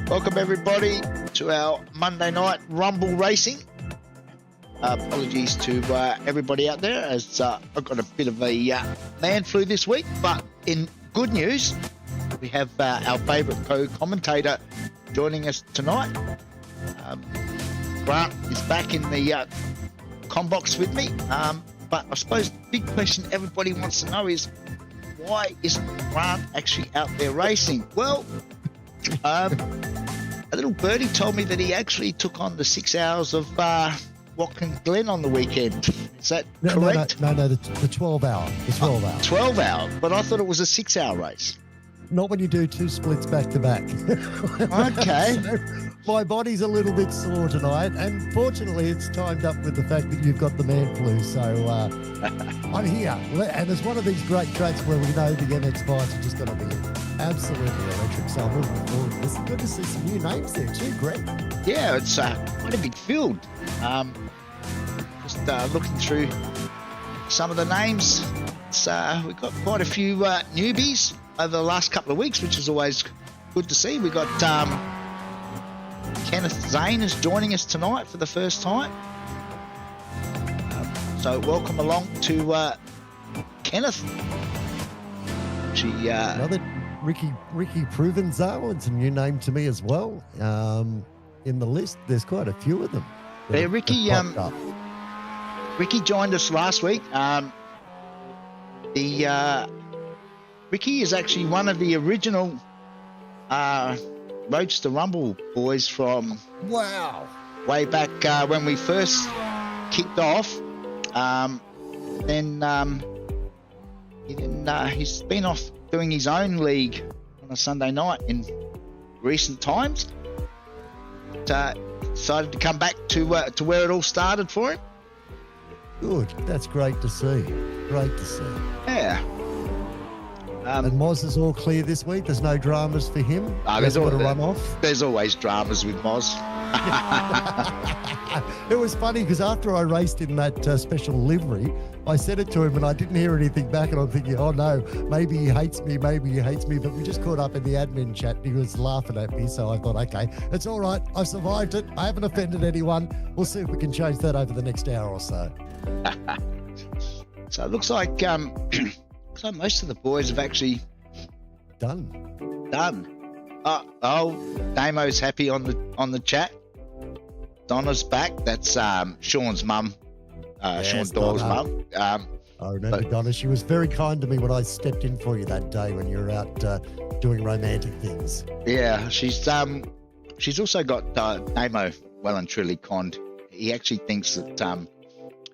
Welcome everybody to our Monday night Rumble Racing. Apologies to everybody out there as I've got a bit of a man flu this week, but in good news, we have our favourite co-commentator joining us tonight. Grant is back in the combox with me, but I suppose the big question everybody wants to know is, why isn't Grant actually out there racing? Well, a little birdie told me that he actually took on the 6 hours of Watkin Glen on the weekend. Is that correct? No, the 12 hour. The 12 hour. 12 hour, but I thought it was a 6 hour race. Not when you do two splits back to back. Okay. So my body's a little bit sore tonight, and fortunately it's timed up with the fact that you've got the man flu. So I'm here. And it's one of these great tracks where we know the MX-5s are just going to be absolutely electric. So I'm looking forward to this. It's good to see some new names there too, Greg. Yeah, it's quite a big field. Just looking through some of the names. We've got quite a few newbies over the last couple of weeks, which is always good to see. We got Kenneth Zane is joining us tonight for the first time. So welcome along to Kenneth. Another Ricky Provenzo. It's a new name to me as well. In the list, there's quite a few of them. Yeah, Ricky joined us last week. Ricky is actually one of the original Roadster Rumble boys from way back when we first kicked off. He's been off doing his own league on a Sunday night in recent times. Decided to come back to where it all started for him. Good. That's great to see. Great to see. Yeah. And Moz is all clear this week. There's no dramas for him. There's got to run off. There's always dramas with Moz. It was funny because after I raced in that special livery, I said it to him and I didn't hear anything back, and I'm thinking, oh no, maybe he hates me, but we just caught up in the admin chat and he was laughing at me, so I thought, okay, it's all right, I've survived it, I haven't offended anyone, we'll see if we can change that over the next hour or so. So it looks like most of the boys have actually done. Damo's happy on the chat. Donna's back. That's Sean's mum. Sean Doyle's mum. I remember Donna. She was very kind to me when I stepped in for you that day when you were out doing romantic things. Yeah, she's also got Damo well and truly conned. He actually thinks that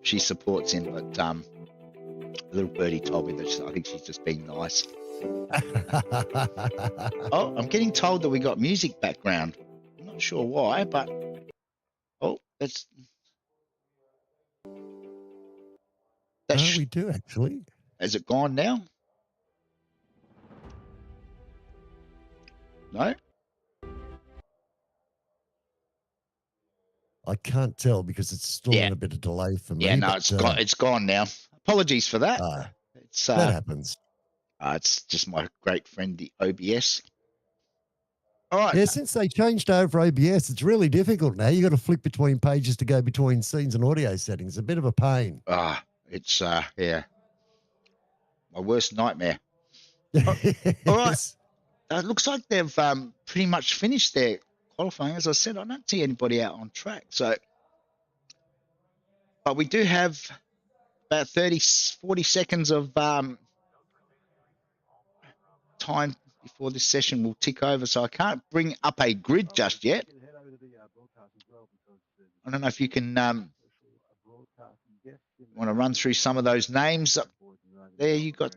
she supports him, but a little birdie told me that I think she's just being nice. Oh, I'm getting told that we got music background. I'm not sure why, but that's we do actually. Has it gone now? No? I can't tell because it's still on a bit of delay for me. Yeah, no, it's gone now. Apologies for that. That happens. It's just my great friend, the OBS. All right. Yeah, since they changed over OBS, it's really difficult now. You got to flick between pages to go between scenes and audio settings. A bit of a pain. It's my worst nightmare. All right. It looks like they've pretty much finished their qualifying. As I said, I don't see anybody out on track. So, but we do have about 40 seconds of time before this session will tick over, so I can't bring up a grid just yet. I don't know if you can want to run through some of those names. There you got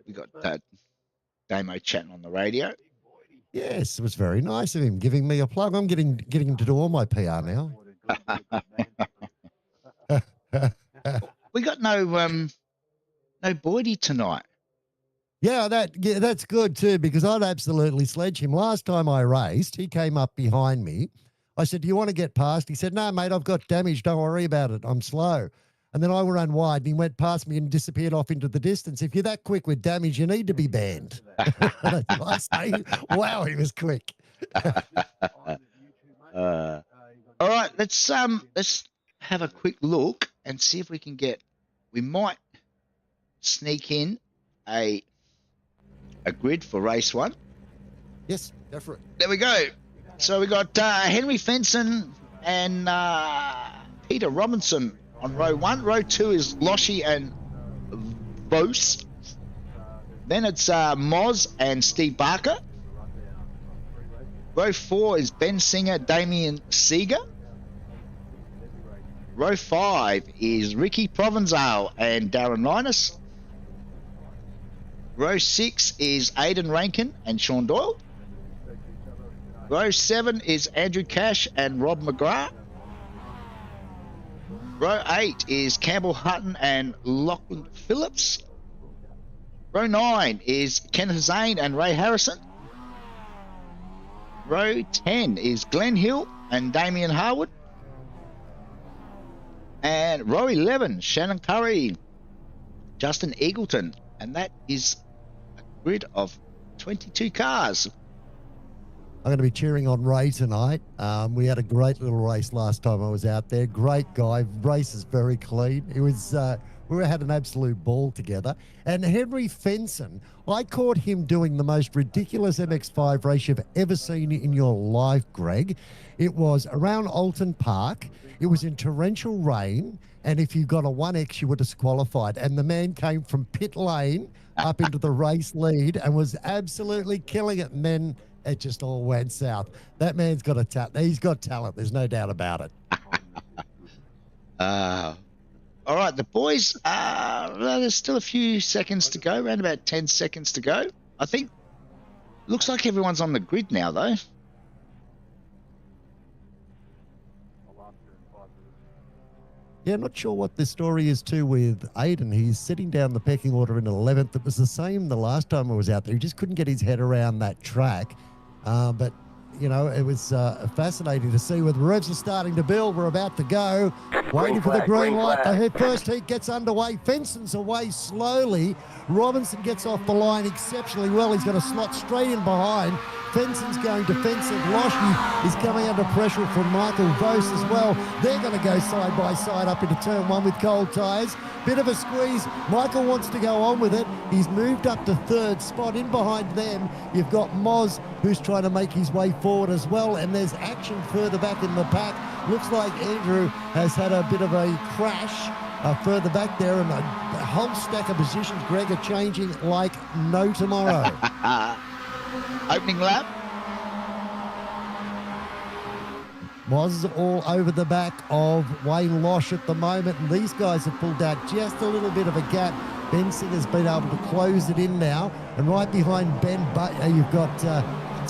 we got Damo chatting on the radio. Yes, it was very nice of him giving me a plug. I'm getting him to do all my PR now. We got no Boydie tonight. Yeah, that's good too, because I'd absolutely sledge him. Last time I raced, he came up behind me. I said, do you want to get past? He said, no, mate, I've got damage. Don't worry about it. I'm slow. And then I ran wide and he went past me and disappeared off into the distance. If you're that quick with damage, you need to be banned. I say, wow, he was quick. All right, let's have a quick look and see if we can get. We might sneak in a grid for race 1. Yes, go for it. There we go. So we got Henry Fenson and Peter Robinson on row 1. Row 2 is Loshi and Vos. Then it's Moz and Steve Barker. Row 4 is Ben Singer, Damien Seeger. Row 5 is Ricky Provenzale and Darren Linus. Row 6 is Aidan Rankin and Sean Doyle. Row 7 is Andrew Cash and Rob McGrath. Row 8 is Campbell Hutton and Lachlan Phillips. Row 9 is Kenneth Zane and Ray Harrison. Row 10 is Glenn Hill and Damien Harwood. And row 11, Shannon Curry, Justin Eagleton. And that is a grid of 22 cars. I'm going to be cheering on Ray tonight. We had a great little race last time I was out there. Great guy. Race is very clean. It was. We had an absolute ball together. And Henry Fenson, I caught him doing the most ridiculous MX5 race you've ever seen in your life, Greg. It was around Alton Park. It was in torrential rain. And if you got a 1X, you were disqualified. And the man came from pit lane up into the race lead and was absolutely killing it. And then it just all went south. That man's got a talent. He's got talent. There's no doubt about it. All right, the boys, there's still a few seconds to go, around about 10 seconds to go. I think, looks like everyone's on the grid now, though. Yeah, not sure what the story is too with Aidan. He's sitting down the pecking order in 11th. It was the same the last time I was out there. He just couldn't get his head around that track. But, you know, it was fascinating to see where the revs are starting to build. We're about to go. Waiting for the green light. The first heat gets underway. Fenson's away slowly. Robinson gets off the line exceptionally well. He's got a slot straight in behind. Fenson's going to fence it. Loshi is coming under pressure from Michael Vos as well. They're going to go side by side up into turn 1 with cold tyres. Bit of a squeeze. Michael wants to go on with it. He's moved up to 3rd spot. In behind them, you've got Moz, who's trying to make his way forward as well. And there's action further back in the pack. Looks like Andrew has had a bit of a crash further back there. And a whole stack of positions, Greg, are changing like no tomorrow. Opening lap. Moz all over the back of Wayne Losh at the moment, and these guys have pulled out just a little bit of a gap. Ben Singer's been able to close it in now, and right behind Ben, you've got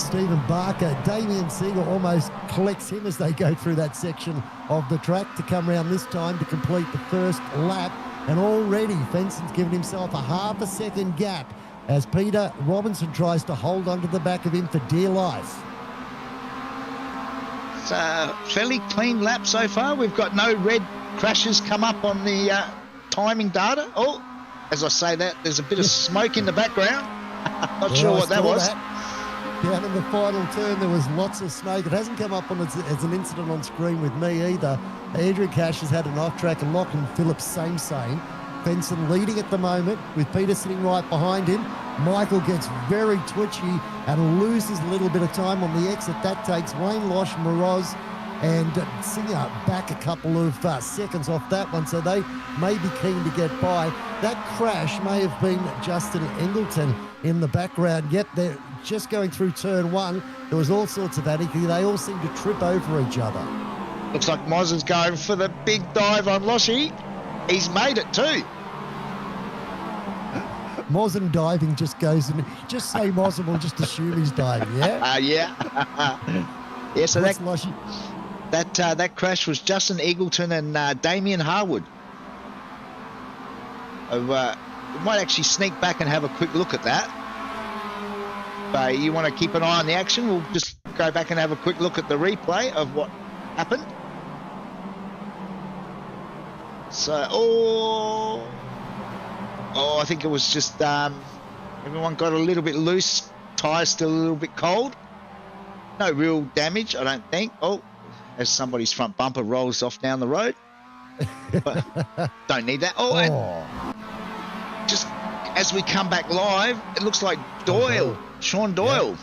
Stephen Barker. Damien Seeger almost collects him as they go through that section of the track to come around this time to complete the first lap, and already Fenson's given himself a half a second gap as Peter Robinson tries to hold onto the back of him for dear life. It's a fairly clean lap so far. We've got no red crashes come up on the timing data. Oh, as I say that, there's a bit of smoke in the background. Not sure what that was. Down in the final turn, there was lots of smoke. It hasn't come up on as an incident on screen with me either. Andrew Cash has had an off-track, and Lachlan Phillips, same. Fenson leading at the moment with Peter sitting right behind him. Michael gets very twitchy and loses a little bit of time on the exit. That takes Wayne Losh, Moroz and Singer back a couple of seconds off that one, so they may be keen to get by. That crash may have been Justin Engleton in the background. Yep, they're just going through turn 1. There was all sorts of anarchy. They all seem to trip over each other. Looks like Moz is going for the big dive on Loshi. He's made it too. Mozen diving just goes and just say Mozen, we'll just assume he's diving, yeah? Yeah, so that crash was Justin Eagleton and Damien Harwood. We might actually sneak back and have a quick look at that. But you want to keep an eye on the action, we'll just go back and have a quick look at the replay of what happened. So, I think it was just everyone got a little bit loose. Tyres still a little bit cold. No real damage, I don't think. Oh, as somebody's front bumper rolls off down the road. But don't need that. And just as we come back live, it looks like Sean Doyle. Yep.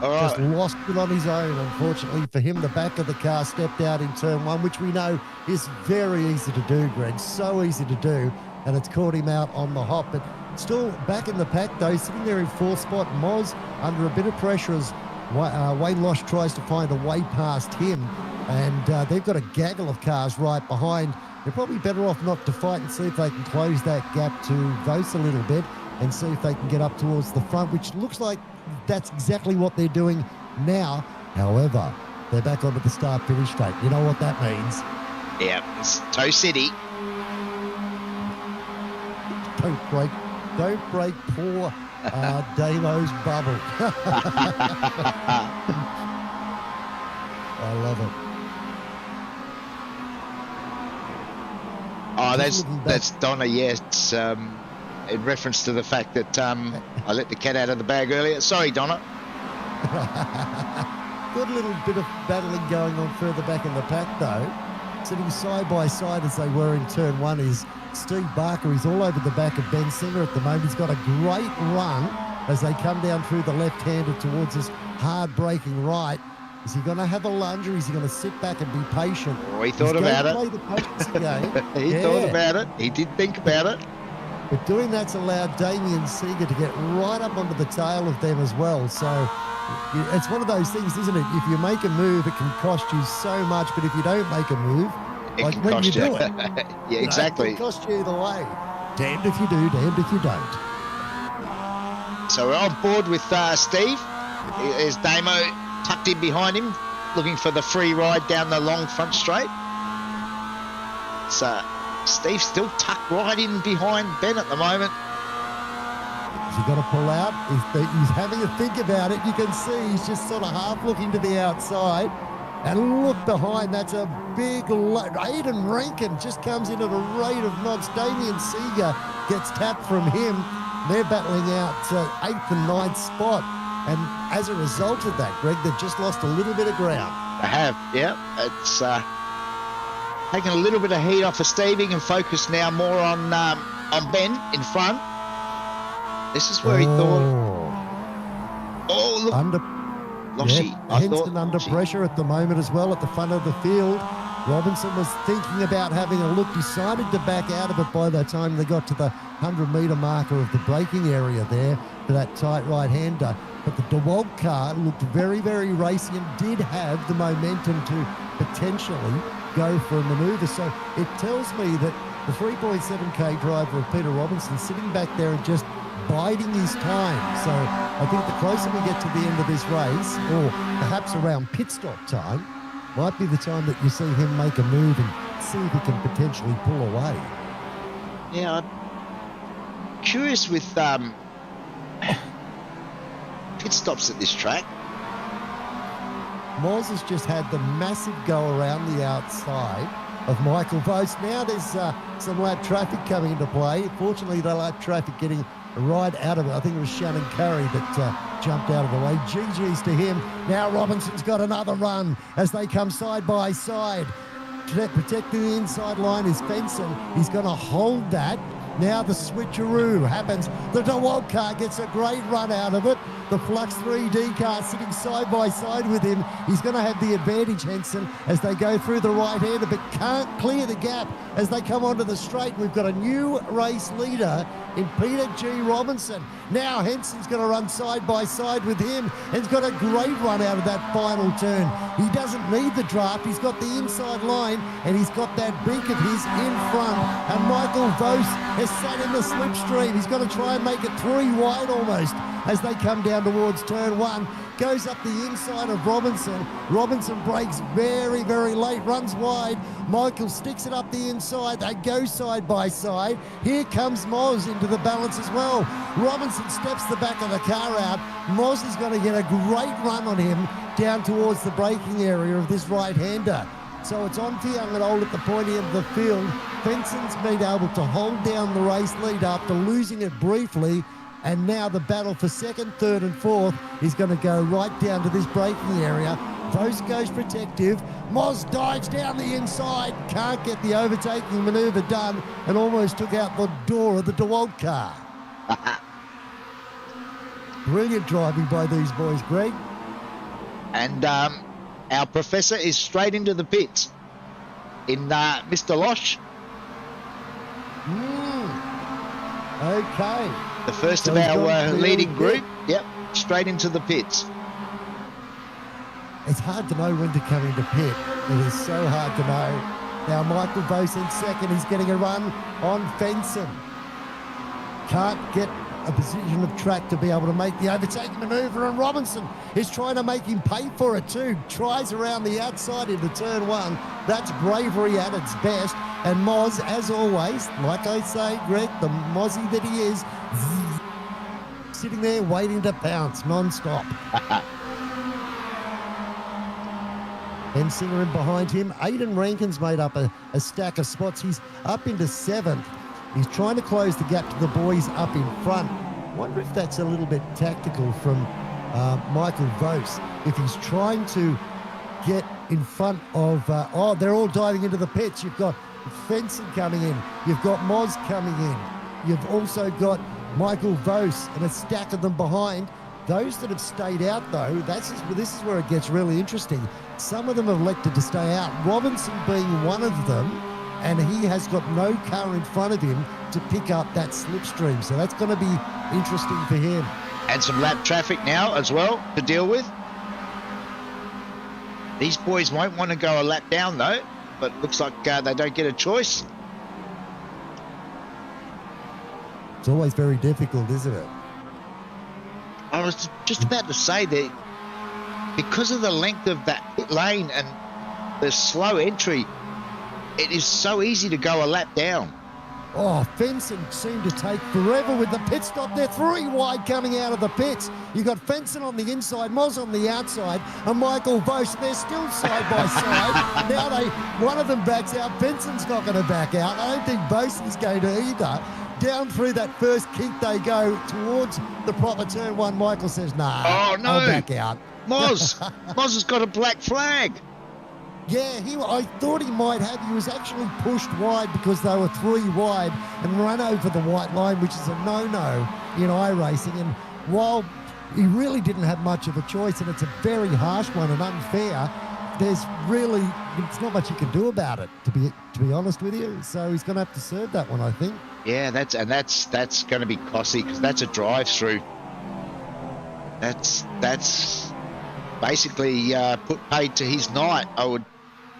All right. Just lost it on his own. Unfortunately for him, the back of the car stepped out in turn one, which we know is very easy to do, Greg. So easy to do. And it's caught him out on the hop. But still back in the pack, though, sitting there in fourth spot. Moz under a bit of pressure as Wayne Losh tries to find a way past him. And they've got a gaggle of cars right behind. They're probably better off not to fight and see if they can close that gap to Vos a little bit and see if they can get up towards the front, which looks like that's exactly what they're doing now. However, they're back onto the start-finish straight. You know what that means? Yeah, it's Toe City. Don't break poor Damo's bubble. I love it. Oh, that's Donna. Yes, in reference to the fact that I let the cat out of the bag earlier. Sorry, Donna. Good little bit of battling going on further back in the pack, though. Sitting side by side as they were in turn one is Steve Barker. He's all over the back of Ben Singer at the moment. He's got a great run as they come down through the left-hander towards this hard-braking right. Is he going to have a lunge, or is he going to sit back and be patient? Oh, he thought about it. Play the patience game. He thought about it. He did think about it. But doing that's allowed Damien Seeger to get right up onto the tail of them as well. So it's one of those things, isn't it? If you make a move, it can cost you so much. But if you don't make a move, like when you do it, yeah, exactly. It can cost you either way. Damned if you do, damned if you don't. So we're on board with Steve. There's Damo tucked in behind him, looking for the free ride down the long front straight. So Steve's still tucked right in behind Ben at the moment. Is he going to pull out? He's having a think about it. You can see he's just sort of half looking to the outside. And look behind, that's a big load. Aidan Rankin just comes in at a rate of knots. Damien Seeger gets tapped from him. They're battling out 8th and 9th spot. And as a result of that, Greg, they've just lost a little bit of ground. They have, yeah. It's taken a little bit of heat off of Stevie and focused now more on Ben in front. This is where he thought. Oh, look. Henston under pressure at the moment as well at the front of the field. Robinson was thinking about having a look, decided to back out of it by the time they got to the 100-metre marker of the braking area there for that tight right-hander. But the DeWalt car looked very, very racy and did have the momentum to potentially go for a manoeuvre. So it tells me that the 3.7K driver of Peter Robinson sitting back there and just biding his time. So I think the closer we get to the end of this race, or perhaps around pit stop time, might be the time that you see him make a move and see if he can potentially pull away. Yeah, I'm curious with pit stops at this track. Moz has just had the massive go around the outside of Michael Vos. Now there's some lap traffic coming into play. Fortunately, the lap traffic getting right out of it. I think it was Shannon Curry that jumped out of the way. GG's to him. Now Robinson's got another run as they come side by side. Protecting the inside line is Fenson. He's going to hold that. Now the switcheroo happens. The DeWalt car gets a great run out of it. The Flux 3D car sitting side by side with him. He's going to have the advantage, Henson, as they go through the right-hander, but can't clear the gap as they come onto the straight. We've got a new race leader in Peter G. Robinson. Now Henson's going to run side by side with him and he's got a great run out of that final turn. He doesn't need the draft. He's got the inside line and he's got that beak of his in front. And Michael Vos has sat in the slipstream. He's going to try and make it 3 wide almost as they come down towards turn 1. Goes up the inside of Robinson. Robinson breaks very, very late, runs wide. Michael sticks it up the inside. They go side by side. Here comes Moz into the balance as well. Robinson steps the back of the car out. Moz is going to get a great run on him down towards the braking area of this right-hander. So it's on for young and old at the pointy end of the field. Fenson's been able to hold down the race lead after losing it briefly. And now the battle for second, third and fourth is going to go right down to this braking area. Vos goes protective. Moz dives down the inside. Can't get the overtaking manoeuvre done and almost took out the door of the DeWalt car. Brilliant driving by these boys, Greg. And our professor is straight into the pits in Mr. Losh. Okay. The first So of he's our gone to the leading early group. pit. Yep, straight into the pits. It's hard to know when to come into pit. It is so hard to know. Now Michael Vos in second. He's getting a run on Fenson. Can't get a position of track to be able to make the overtaking manoeuvre, and Robinson is trying to make him pay for it too. Tries around the outside into turn one. That's bravery at its best. And Moz, as always, like I say, Greg, the Mozzie that he is, sitting there waiting to pounce non-stop. Singer in behind him. Aidan Rankin's made up a stack of spots. He's up into seventh. He's trying to close the gap to the boys up in front. Wonder if that's a little bit tactical from Michael Vos. If he's trying to get in front of... they're all diving into the pits. You've got Fenson coming in. You've got Moz coming in. You've also got Michael Vos and a stack of them behind. Those that have stayed out, though, this is where it gets really interesting. Some of them have elected to stay out, Robinson being one of them, and he has got no car in front of him to pick up that slipstream. So that's going to be interesting for him. And some lap traffic now as well to deal with. These boys won't want to go a lap down, though, but looks like they don't get a choice. It's always very difficult, isn't it? I was just about to say that because of the length of that pit lane and the slow entry, it is so easy to go a lap down. Oh, Fenson seemed to take forever with the pit stop. They're 3 wide coming out of the pits. You got Fenson on the inside, Moz on the outside, and Michael Vos. They're still side by side. Now one of them backs out. Fenson's not going to back out. I don't think Vos is going to either. Down through that first kink they go towards the proper turn one. Michael says, nah, oh, no. I'll back out. Moz has got a black flag. Yeah, I thought he might have. He was actually pushed wide because they were 3 wide and run over the white line, which is a no-no in iRacing. And while he really didn't have much of a choice, and it's a very harsh one and unfair, it's not much you can do about it, to be honest with you. So he's going to have to serve that one, I think. Yeah, that's going to be costly because that's a drive-through. That's basically put paid to his night, I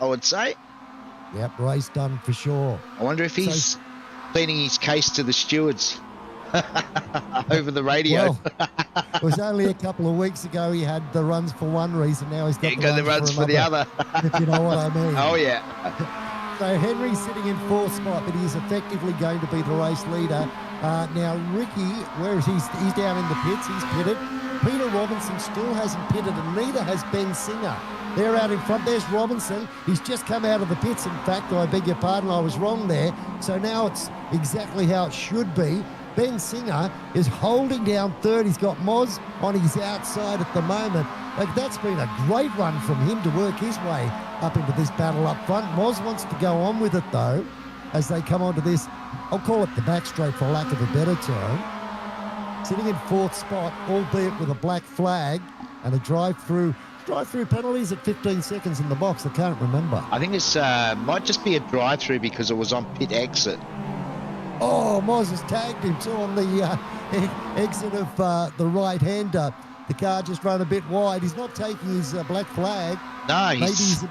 would say. Yep, race done for sure. I wonder if he's pleading his case to the stewards over the radio. Well, it was only a couple of weeks ago he had the runs for one reason. Now he's got the runs for the other. If you know what I mean. Oh, yeah. So Henry's sitting in 4th spot, but he's effectively going to be the race leader. Now Ricky, where is he? He's down in the pits. He's pitted. Peter Robinson still hasn't pitted, and neither has Ben Singer. They're out in front. There's Robinson. He's just come out of the pits. In fact, I beg your pardon, I was wrong there. So now it's exactly how it should be. Ben Singer is holding down 3rd. He's got Moz on his outside at the moment. Like, that's been a great run from him to work his way up into this battle up front. Moz wants to go on with it, though, as they come onto this, I'll call it the back straight for lack of a better term. Sitting in 4th spot, albeit with a black flag and a drive-through penalties at 15 seconds in the box. I can't remember. I think it's might just be a drive-through because it was on pit exit. Oh, Moz has tagged him too on the exit of the right-hander. The car just ran a bit wide. He's not taking his black flag. No, Maybe he's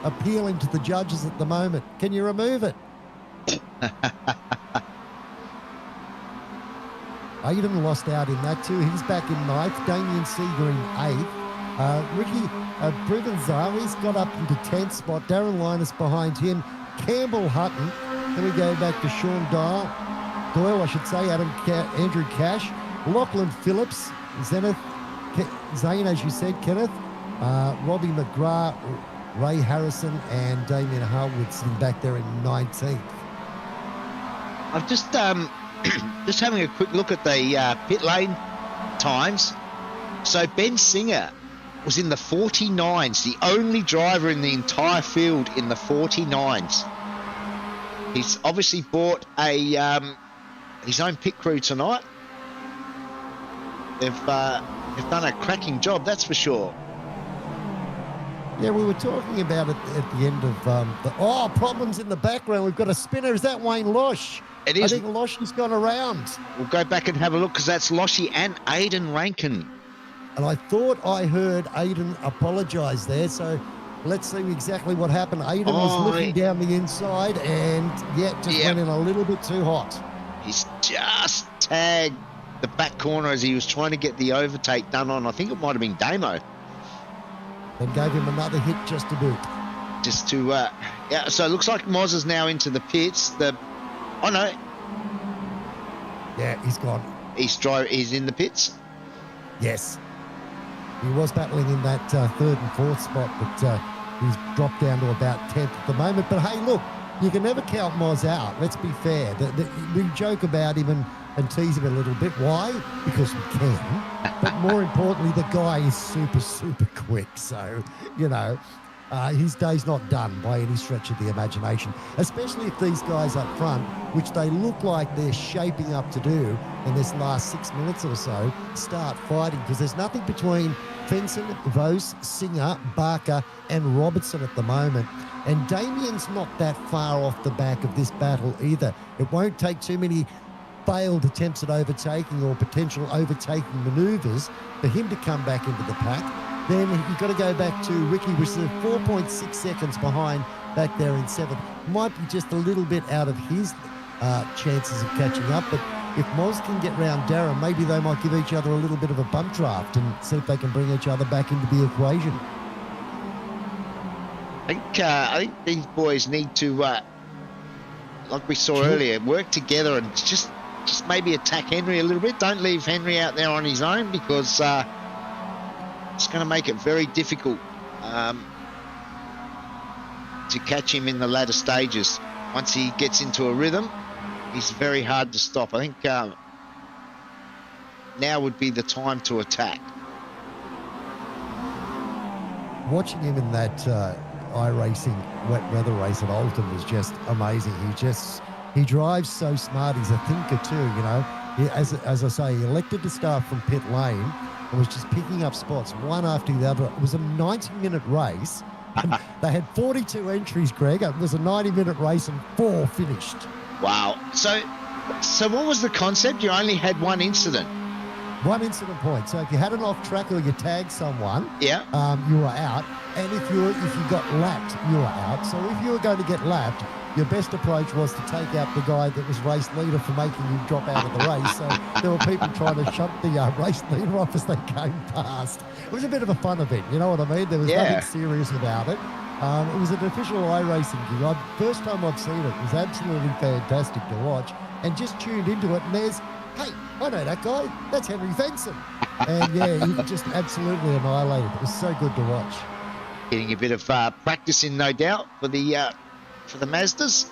appealing to the judges at the moment. Can you remove it? Aidan lost out in that too. He's back in 9th. Damien Seeger in 8th. Ricky Privenzawi's got up into 10th spot. Darren Linus behind him. Campbell Hutton. Then we go back to Sean Doyle, I should say, Andrew Cash, Lachlan Phillips, Zane, as you said, Kenneth, Robbie McGrath, Ray Harrison and Damien Harwood sitting back there in 19th. I've just just having a quick look at the pit lane times. So Ben Singer was in the 49s, the only driver in the entire field in the 49s. He's obviously bought a his own pit crew tonight. They've done a cracking job, that's for sure. Yeah, we were talking about it at the end of problems in the background. We've got a spinner. Is that Wayne Losh? It is. I think Losh's gone around. We'll go back and have a look because that's Loshy and Aidan Rankin. And I thought I heard Aidan apologise there. So let's see exactly what happened. Aidan was looking down the inside and went in a little bit too hot. He's just tagged the back corner as he was trying to get the overtake done on, I think it might have been Damo. And gave him another hit just to boot. Just to, so it looks like Moz is now into the pits. Yeah, he's gone. He's in the pits? Yes. He was battling in that third and fourth spot, but he's dropped down to about 10th at the moment. But hey, look, you can never count Moz out. Let's be fair. We joke about him and tease him a little bit. Why? Because we can. But more importantly, the guy is super, super quick. So, his day's not done by any stretch of the imagination, especially if these guys up front, which they look like they're shaping up to do in this last 6 minutes or so, start fighting, because there's nothing between Fenson, Vos, Singer, Barker and Robertson at the moment. And Damien's not that far off the back of this battle either. It won't take too many failed attempts at overtaking or potential overtaking manoeuvres for him to come back into the pack. Then you've got to go back to Ricky, which is 4.6 seconds behind back there in 7th. Might be just a little bit out of his chances of catching up, but if Moz can get round Darren, maybe they might give each other a little bit of a bump draft and see if they can bring each other back into the equation. I think these boys need to, like we saw earlier, work together and just maybe attack Henry a little bit. Don't leave Henry out there on his own, because it's going to make it very difficult to catch him in the latter stages. Once he gets into a rhythm, he's very hard to stop. I think now would be the time to attack. Watching him in that iRacing wet weather race at Alton was just amazing. He drives so smart. He's a thinker too, As I say, he elected to start from pit lane and was just picking up spots one after the other. It was a 90-minute race. And they had 42 entries, Greg. It was a 90-minute race and 4 finished. Wow. So what was the concept? You only had one incident. One incident point. So if you had an off track or you tagged someone, you were out. And if you got lapped, you were out. So if you were going to get lapped, your best approach was to take out the guy that was race leader for making you drop out of the race. So there were people trying to shut the race leader off as they came past. It was a bit of a fun event, you know what I mean? There was nothing serious about it. It was an official iRacing gig. First time I've seen it. It was absolutely fantastic to watch. And just tuned into it, and there's, hey, I know that guy. That's Henry Fenson. And he just absolutely annihilated. It was so good to watch. Getting a bit of practice in, no doubt, for the Mazdas.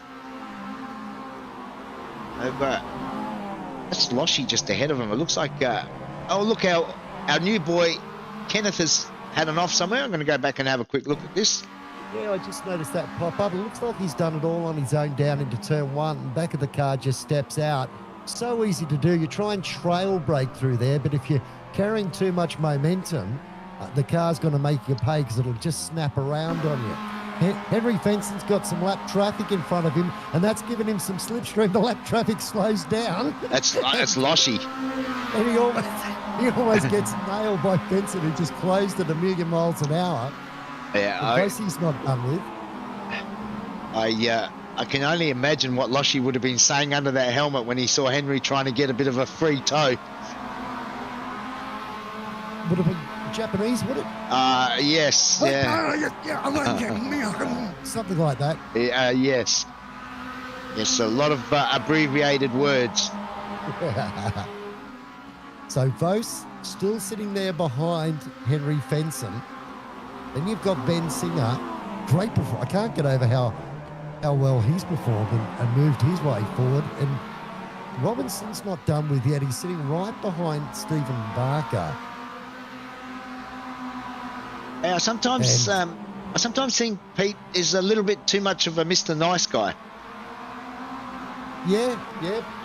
That's Loshy just ahead of him. It looks like, look, our new boy Kenneth has had an off somewhere. I'm going to go back and have a quick look at this. Yeah, I just noticed that pop up. It looks like he's done it all on his own down into turn 1. And back of the car just steps out. So easy to do. You try and trail brake through there, but if you're carrying too much momentum, the car's going to make you pay, because it'll just snap around on you. Henry Fenson's got some lap traffic in front of him, and that's given him some slipstream. The lap traffic slows down. That's Loshy. And he almost gets nailed by Fenson, who just closed at 1,000,000 miles an hour. Yeah, he's not done with. I can only imagine what Loshy would have been saying under that helmet when he saw Henry trying to get a bit of a free tow. Would have been Japanese, would it? Yes. Yeah. Something like that. Yes. Yes, a lot of abbreviated words. So Vos still sitting there behind Henry Fenson. Then you've got Ben Singer great I can't get over how well he's performed and moved his way forward. And Robinson's not done with yet. He's sitting right behind Stephen Barker. I sometimes think Pete is a little bit too much of a Mr. Nice Guy. Yeah.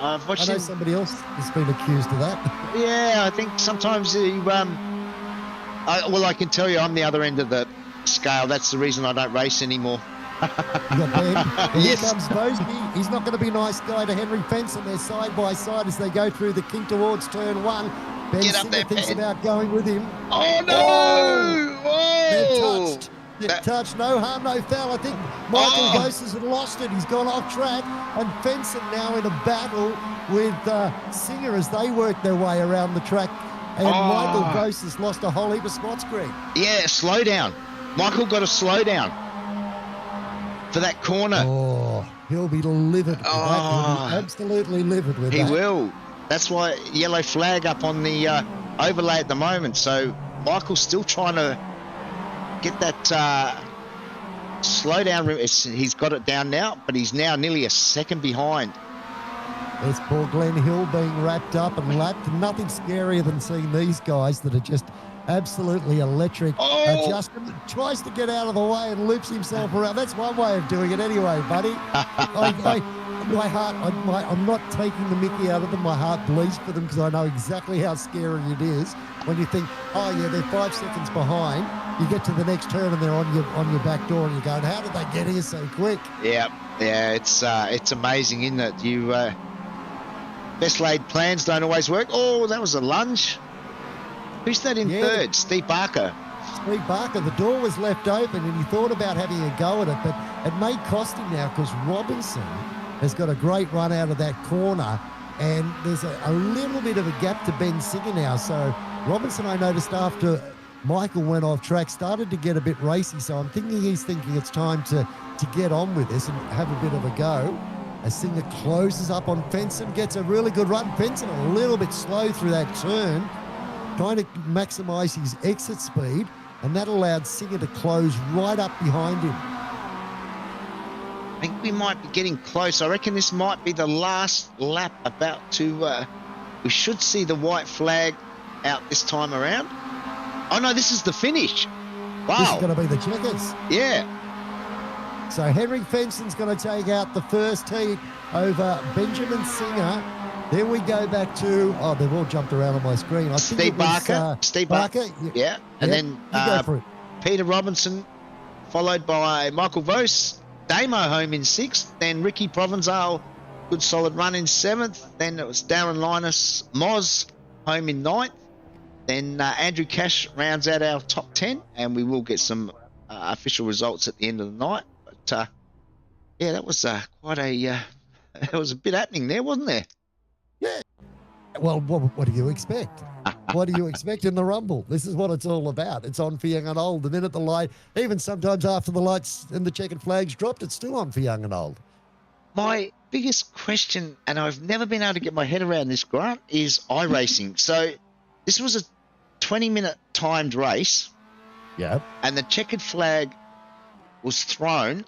I've watched I know him. somebody else has been accused of that. Yeah, I think sometimes he. I can tell you, I'm the other end of the scale. That's the reason I don't race anymore. You got Ben. And Yes. Here comes Mosby. He's not going to be nice guy to Henry Fenson. They're side by side as they go through the kink towards turn one. Ben Get up Singer there, thinks Ben. about going with him. Oh no! Oh! They're Whoa! touched. They're touched. No harm, no foul. I think Michael Goses had lost it. He's gone off track. And Fenson now in a battle with Singer as they work their way around the track. And Michael Goses lost a whole heap of spots, Greg. Yeah, slow down. Michael got to slow down for that corner. Oh, he'll be livid with that. He'll be absolutely livid with He that. will. That's why yellow flag up on the overlay at the moment. So Michael's still trying to get that slow down. He's got it down now, but he's now nearly a second behind. There's poor Glenn Hill being wrapped up and lapped. Nothing scarier than seeing these guys that are just absolutely electric. Justin tries to get out of the way and loops himself around. That's one way of doing it anyway, buddy. I'm not taking the mickey out of them. My heart bleeds for them because I know exactly how scary it is when you think, oh yeah, they're 5 seconds behind. You get to the next turn and they're on your back door and you're going, how did they get here so quick? Yeah, it's amazing, isn't it? You best laid plans don't always work. Oh, that was a lunge. Who's that in third? Steve Barker. Steve Barker, the door was left open and he thought about having a go at it, but it may cost him now because Robinson has got a great run out of that corner and there's a little bit of a gap to Ben Singer now. So Robinson, I noticed after Michael went off track, started to get a bit racy. So I'm thinking he's thinking it's time to get on with this and have a bit of a go. As Singer closes up on Fenson, gets a really good run. Fenson a little bit slow through that turn, trying to maximise his exit speed, and that allowed Singer to close right up behind him. I think we might be getting close. I reckon this might be the last lap about to... we should see the white flag out this time around. Oh, no, this is the finish. Wow. This is going to be the checkers. Yeah. So Henry Fenson's going to take out the first heat over Benjamin Singer. Then we go back to, they've all jumped around on my screen. Steve Barker. Steve Barker. Yeah. And then go for it. Peter Robinson, followed by Michael Vos. Damo home in 6th. Then Ricky Provençal, good solid run in 7th. Then it was Darren Linus Moz home in 9th. Then Andrew Cash rounds out our top 10. And we will get some official results at the end of the night. But, yeah, that was quite a... there was a bit happening there, wasn't there? Yeah. Well, what do you expect? What do you expect in the Rumble? This is what it's all about. It's on for young and old. The minute the light, even sometimes after the lights and the checkered flags dropped, it's still on for young and old. My biggest question, and I've never been able to get my head around this, Grant, is iRacing. So this was a 20-minute timed race. Yeah. And the checkered flag was thrown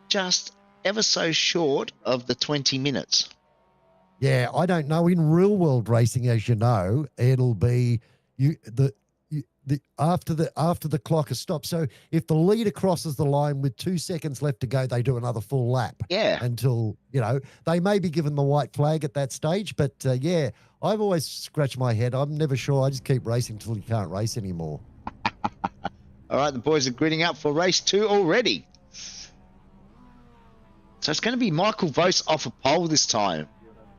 just ever so short of the 20 minutes. Yeah, I don't know. In real world racing, as you know, it'll be after the clock has stopped. So if the leader crosses the line with 2 seconds left to go, they do another full lap. Yeah. Until, they may be given the white flag at that stage. But yeah, I've always scratched my head. I'm never sure. I just keep racing until you can't race anymore. All right, the boys are gritting up for race 2 already. So it's going to be Michael Vos off a pole this time.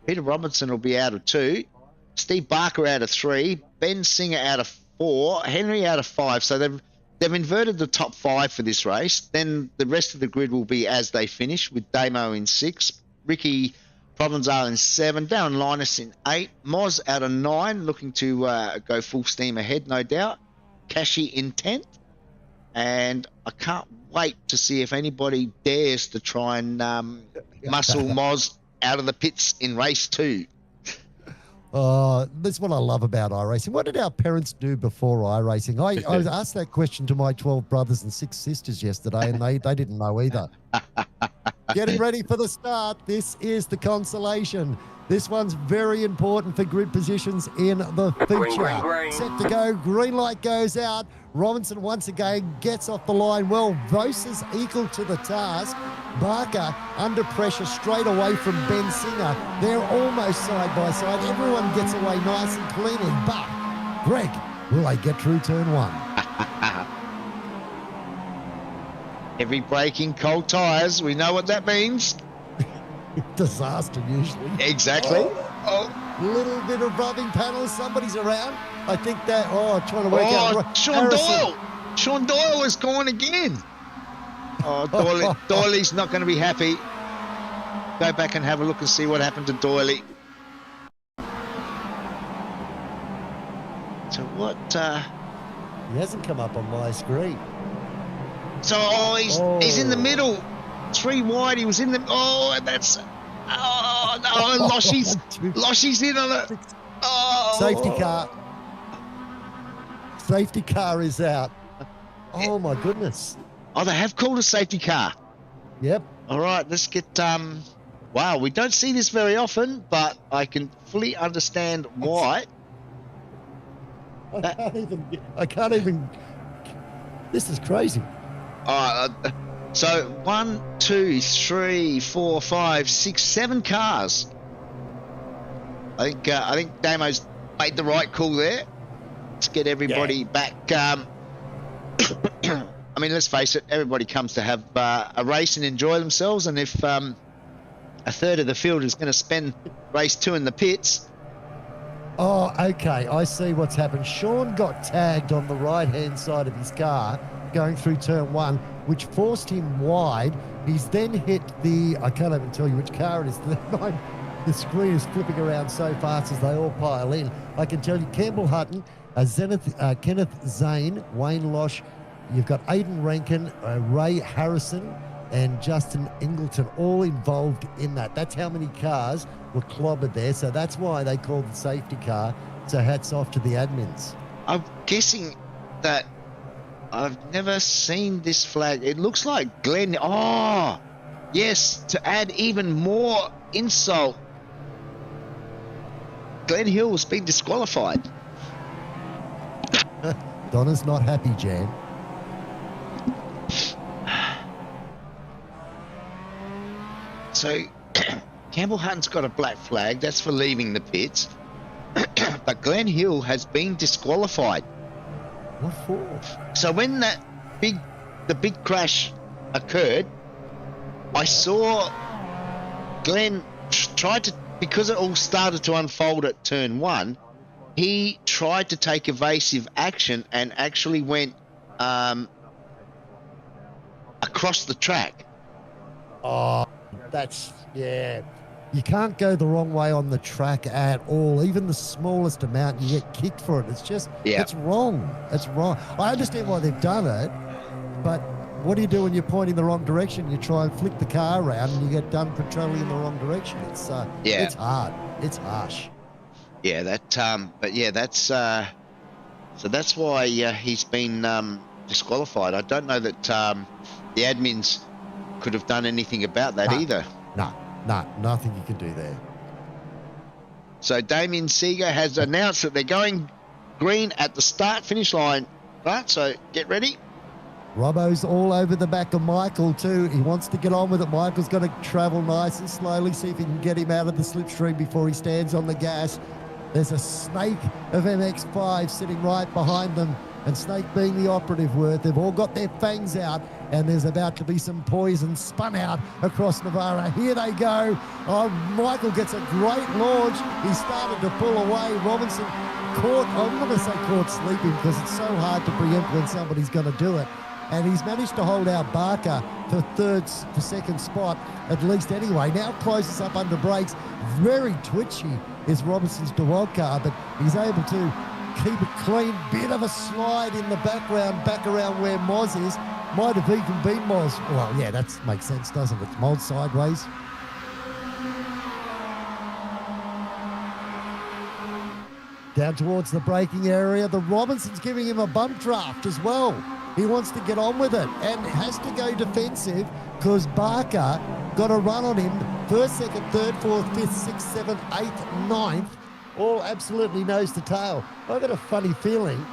Peter Robinson will be out of 2. Steve Barker out of 3. Ben Singer out of 4. Henry out of 5. So they've inverted the top 5 for this race. Then the rest of the grid will be as they finish, with Damo in 6. Ricky Provençal in 7. Darren Linus in 8. Moz out of 9, looking to go full steam ahead, no doubt. Cashy in 10th. And I can't wait to see if anybody dares to try and muscle Moz out of the pits in race 2. That's what I love about iRacing. What did our parents do before iRacing? I asked that question to my 12 brothers and 6 sisters yesterday, and they didn't know either. Getting ready for the start. This is the consolation. This one's very important for grid positions in the future. Green. Set to go. Green light goes out. Robinson once again gets off the line. Well, Vosa's equal to the task. Barker under pressure straight away from Ben Singer. They're almost side by side. Everyone gets away nice and cleanly. But, Greg, will they get through turn 1? Heavy braking, cold tyres. We know what that means. Disaster, usually. Exactly. Little bit of rubbing panels. Somebody's around. I think that, trying to work out. Sean Doyle. Sean Doyle is gone again. Doyley's not going to be happy. Go back and have a look and see what happened to Doyley. So what? He hasn't come up on my screen. So he's in the middle. 3 wide. He was in the. And that's. No, Loshy's in on it. Safety car. Safety car is out. Oh my goodness. Oh, they have called a safety car. Yep. All right, let's get. Wow, we don't see this very often, but I can fully understand why. I can't even. This is crazy. So 1, 2, 3, 4, 5, 6, 7 cars. I think Damo's made the right call there. Let's get everybody back. I mean, let's face it. Everybody comes to have a race and enjoy themselves. And if a third of the field is going to spend race 2 in the pits. Oh, okay. I see what's happened. Sean got tagged on the right-hand side of his car going through turn 1, which forced him wide. He's then hit I can't even tell you which car it is. The screen is flipping around so fast as they all pile in. I can tell you Campbell Hutton, Kenneth Zane, Wayne Losh, you've got Aidan Rankin, Ray Harrison, and Justin Ingleton all involved in that. That's how many cars were clobbered there. So that's why they called the safety car. So hats off to the admins. I'm guessing that I've never seen this flag. It looks like Glenn. Oh, yes, to add even more insult. Glenn Hill has been disqualified. Donna's not happy, Jan. So Campbell Hutton's got a black flag. That's for leaving the pits. But Glenn Hill has been disqualified. What for? So when the big crash occurred, I saw Glenn tried to, because it all started to unfold at turn 1, he tried to take evasive action and actually went across the track. Oh, yeah. You can't go the wrong way on the track at all. Even the smallest amount, you get kicked for it. It's just, It's wrong. It's wrong. I understand why they've done it, but what do you do when you're pointing the wrong direction? You try and flick the car around and you get done patrolling in the wrong direction. It's hard. It's harsh. Yeah, that's so that's why he's been disqualified. I don't know that the admins could have done anything about that either. No, nothing you can do there. So Damien Seeger has announced that they're going green at the start-finish line. Right, so get ready. Robbo's all over the back of Michael too. He wants to get on with it. Michael's going to travel nice and slowly, see if he can get him out of the slipstream before he stands on the gas. There's a snake of MX-5 sitting right behind them, and Snake being the operative word. They've all got their fangs out, and there's about to be some poison spun out across Navarra. Here they go. Oh, Michael gets a great launch. He started to pull away. Robinson caught, I'm not going to say caught sleeping because it's so hard to preempt when somebody's going to do it. And he's managed to hold out Barker for second spot, at least anyway. Now closes up under brakes. Very twitchy is Robinson's DeWalt car, but he's able to keep it clean. Bit of a slide in the background, back around where Moz is. Might have even been Moz. Well, yeah, that makes sense, doesn't it? Moz sideways. Down towards the braking area, the Robinson's giving him a bump draft as well. He wants to get on with it and has to go defensive because Barker got a run on him. First, second, third, fourth, fifth, sixth, seventh, eighth, ninth, all absolutely nose to tail. I've got a funny feeling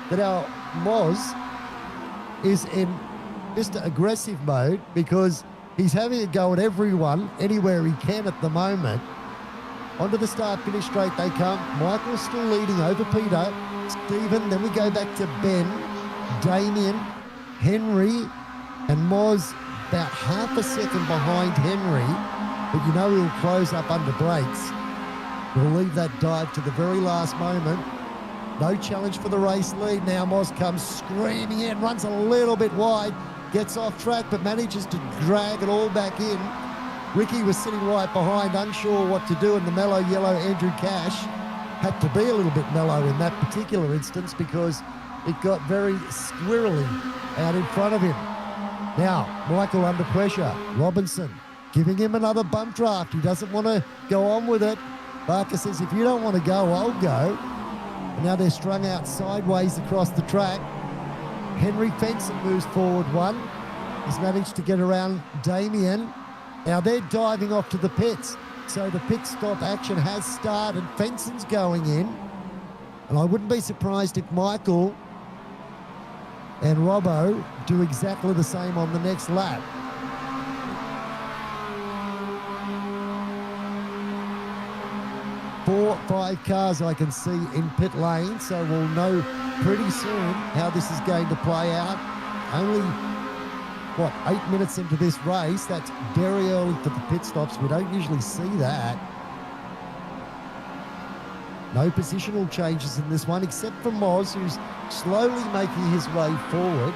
that our Moz is in Mr. Aggressive mode because he's having a go at everyone anywhere he can at the moment. Onto the start, finish straight they come. Michael's still leading over Peter. Stephen, then we go back to Ben, Damien, Henry, and Moz about half a second behind Henry, but you know he'll close up under brakes. We'll leave that dive to the very last moment. No challenge for the race lead. Now Moz comes screaming in, runs a little bit wide, gets off track, but manages to drag it all back in. Ricky was sitting right behind, unsure what to do, and the mellow yellow Andrew Cash had to be a little bit mellow in that particular instance because it got very squirrely out in front of him. Now, Michael under pressure. Robinson giving him another bump draft. He doesn't want to go on with it. Barker says, if you don't want to go, I'll go. And now they're strung out sideways across the track. Henry Fenson moves forward one. He's managed to get around Damien. Now they're diving off to the pits. So the pit stop action has started. Fenson's going in. And I wouldn't be surprised if Michael and Robbo do exactly the same on the next lap. Four, five cars I can see in pit lane, so we'll know pretty soon how this is going to play out. Only, 8 minutes into this race? That's very early for the pit stops. We don't usually see that. No positional changes in this one, except for Moz, who's slowly making his way forward.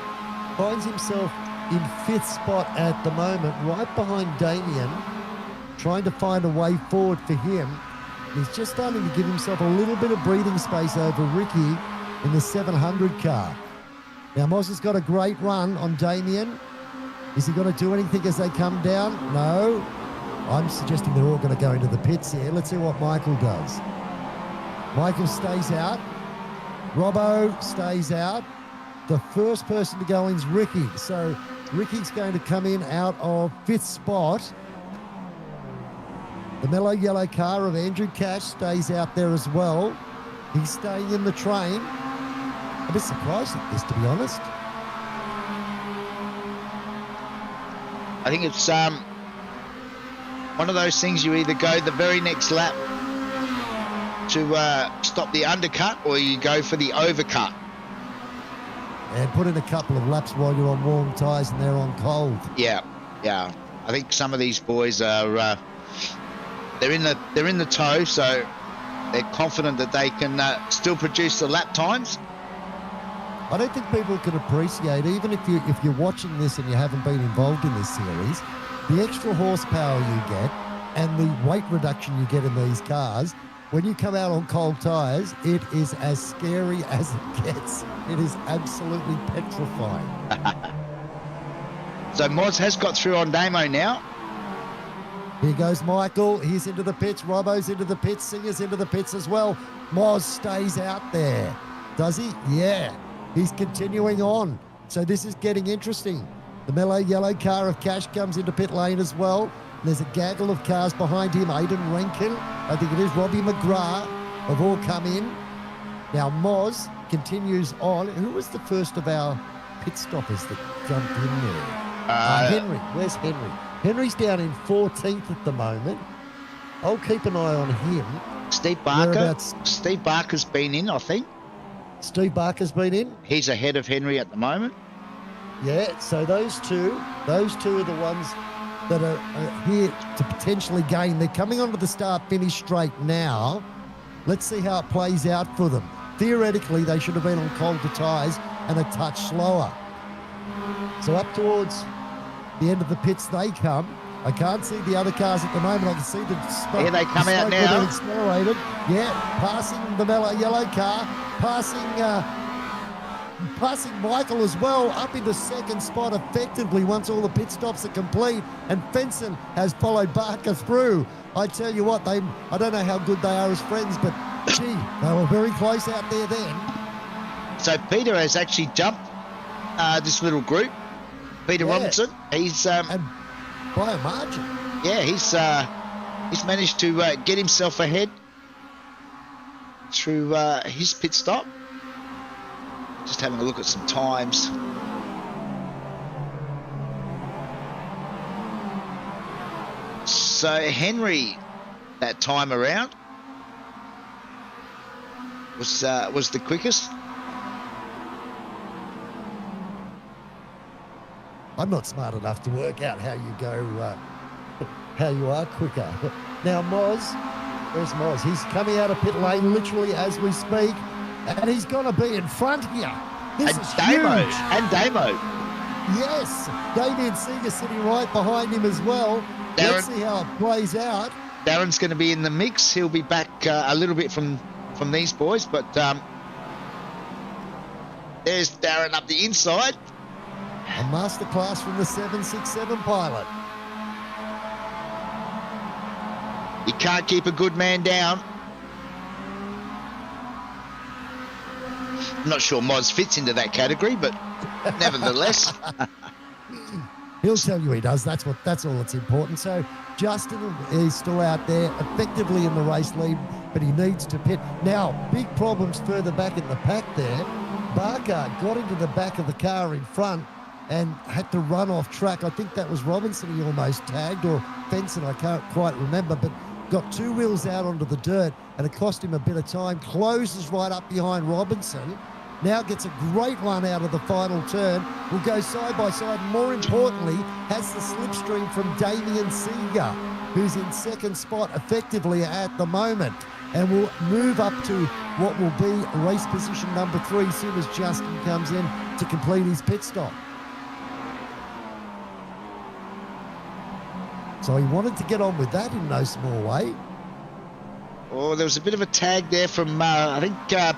Finds himself in fifth spot at the moment, right behind Damien, trying to find a way forward for him. He's just starting to give himself a little bit of breathing space over Ricky in the 700 car. Now, Moz has got a great run on Damien. Is he going to do anything as they come down? No. I'm suggesting they're all going to go into the pits here. Let's see what Michael does. Michael stays out. Robbo stays out. The first person to go in is Ricky. So Ricky's going to come in out of fifth spot. The mellow yellow car of Andrew Cash stays out there as well. He's staying in the train. I'm a bit surprised at this, to be honest. I think it's one of those things you either go the very next lap to stop the undercut or you go for the overcut. And put in a couple of laps while you're on warm tyres and they're on cold. Yeah. I think some of these boys are they're in the tow, so they're confident that they can still produce the lap times. I don't think people can appreciate, even if you're watching this and you haven't been involved in this series, the extra horsepower you get and the weight reduction you get in these cars. When you come out on cold tyres, it is as scary as it gets. It is absolutely petrifying. So Moz has got through on Damo now. Here goes Michael. He's into the pits. Robbo's into the pits. Singer's into the pits as well. Moz stays out there. Does he? Yeah. He's continuing on. So this is getting interesting. The mellow yellow car of Cash comes into pit lane as well. There's a gaggle of cars behind him. Aidan Rankin, I think it is Robbie McGrath, have all come in. Now Moz continues on. Who was the first of our pit stoppers that jumped in there? Henry. Where's Henry? Henry's down in 14th at the moment. I'll keep an eye on him. Steve Barker. Steve Barker's been in, I think. Steve Barker's been in. He's ahead of Henry at the moment. Yeah, so those two are the ones that are here to potentially gain. They're coming onto the start-finish straight now. Let's see how it plays out for them. Theoretically, they should have been on colder tyres and a touch slower. So up towards the end of the pits they come. I can't see the other cars at the moment. I can see the smoke. Here they come out now. Accelerated. Yeah, passing the mellow yellow car, passing Michael as well, up into second spot effectively once all the pit stops are complete, and Fenson has followed Barker through. I tell you what, I don't know how good they are as friends, but Gee, they were very close out there then. So Peter has actually jumped this little group. Peter Robinson. He's and by a margin. Yeah, he's managed to get himself ahead through his pit stop. Just having a look at some times. So Henry, that time around, was the quickest. I'm not smart enough to work out how you go, how you are quicker. Now, Moz, where's Moz? He's coming out of pit lane literally as we speak, and he's going to be in front here. This is Damo, huge. and Damo. Yes, Damien Seeger sitting right behind him as well. Let's see how it plays out. Darren's going to be in the mix. He'll be back a little bit from these boys, but there's Darren up the inside. A masterclass from the 767 pilot. You can't keep a good man down. I'm not sure Moz fits into that category, but nevertheless. He'll tell you he does. That's all that's important. So Justin is still out there, effectively in the race lead, but he needs to pit. Now, big problems further back in the pack there. Barker got into the back of the car in front and had to run off track. I think that was Robinson he almost tagged, or Fenson, I can't quite remember, but got two wheels out onto the dirt, and it cost him a bit of time. Closes right up behind Robinson. Now gets a great run out of the final turn. Will go side by side. More importantly, has the slipstream from Damien Seeger, who's in second spot effectively at the moment, and will move up to what will be race position number 3 as soon as Justin comes in to complete his pit stop. So he wanted to get on with that in no small way. Oh, there was a bit of a tag there from, I think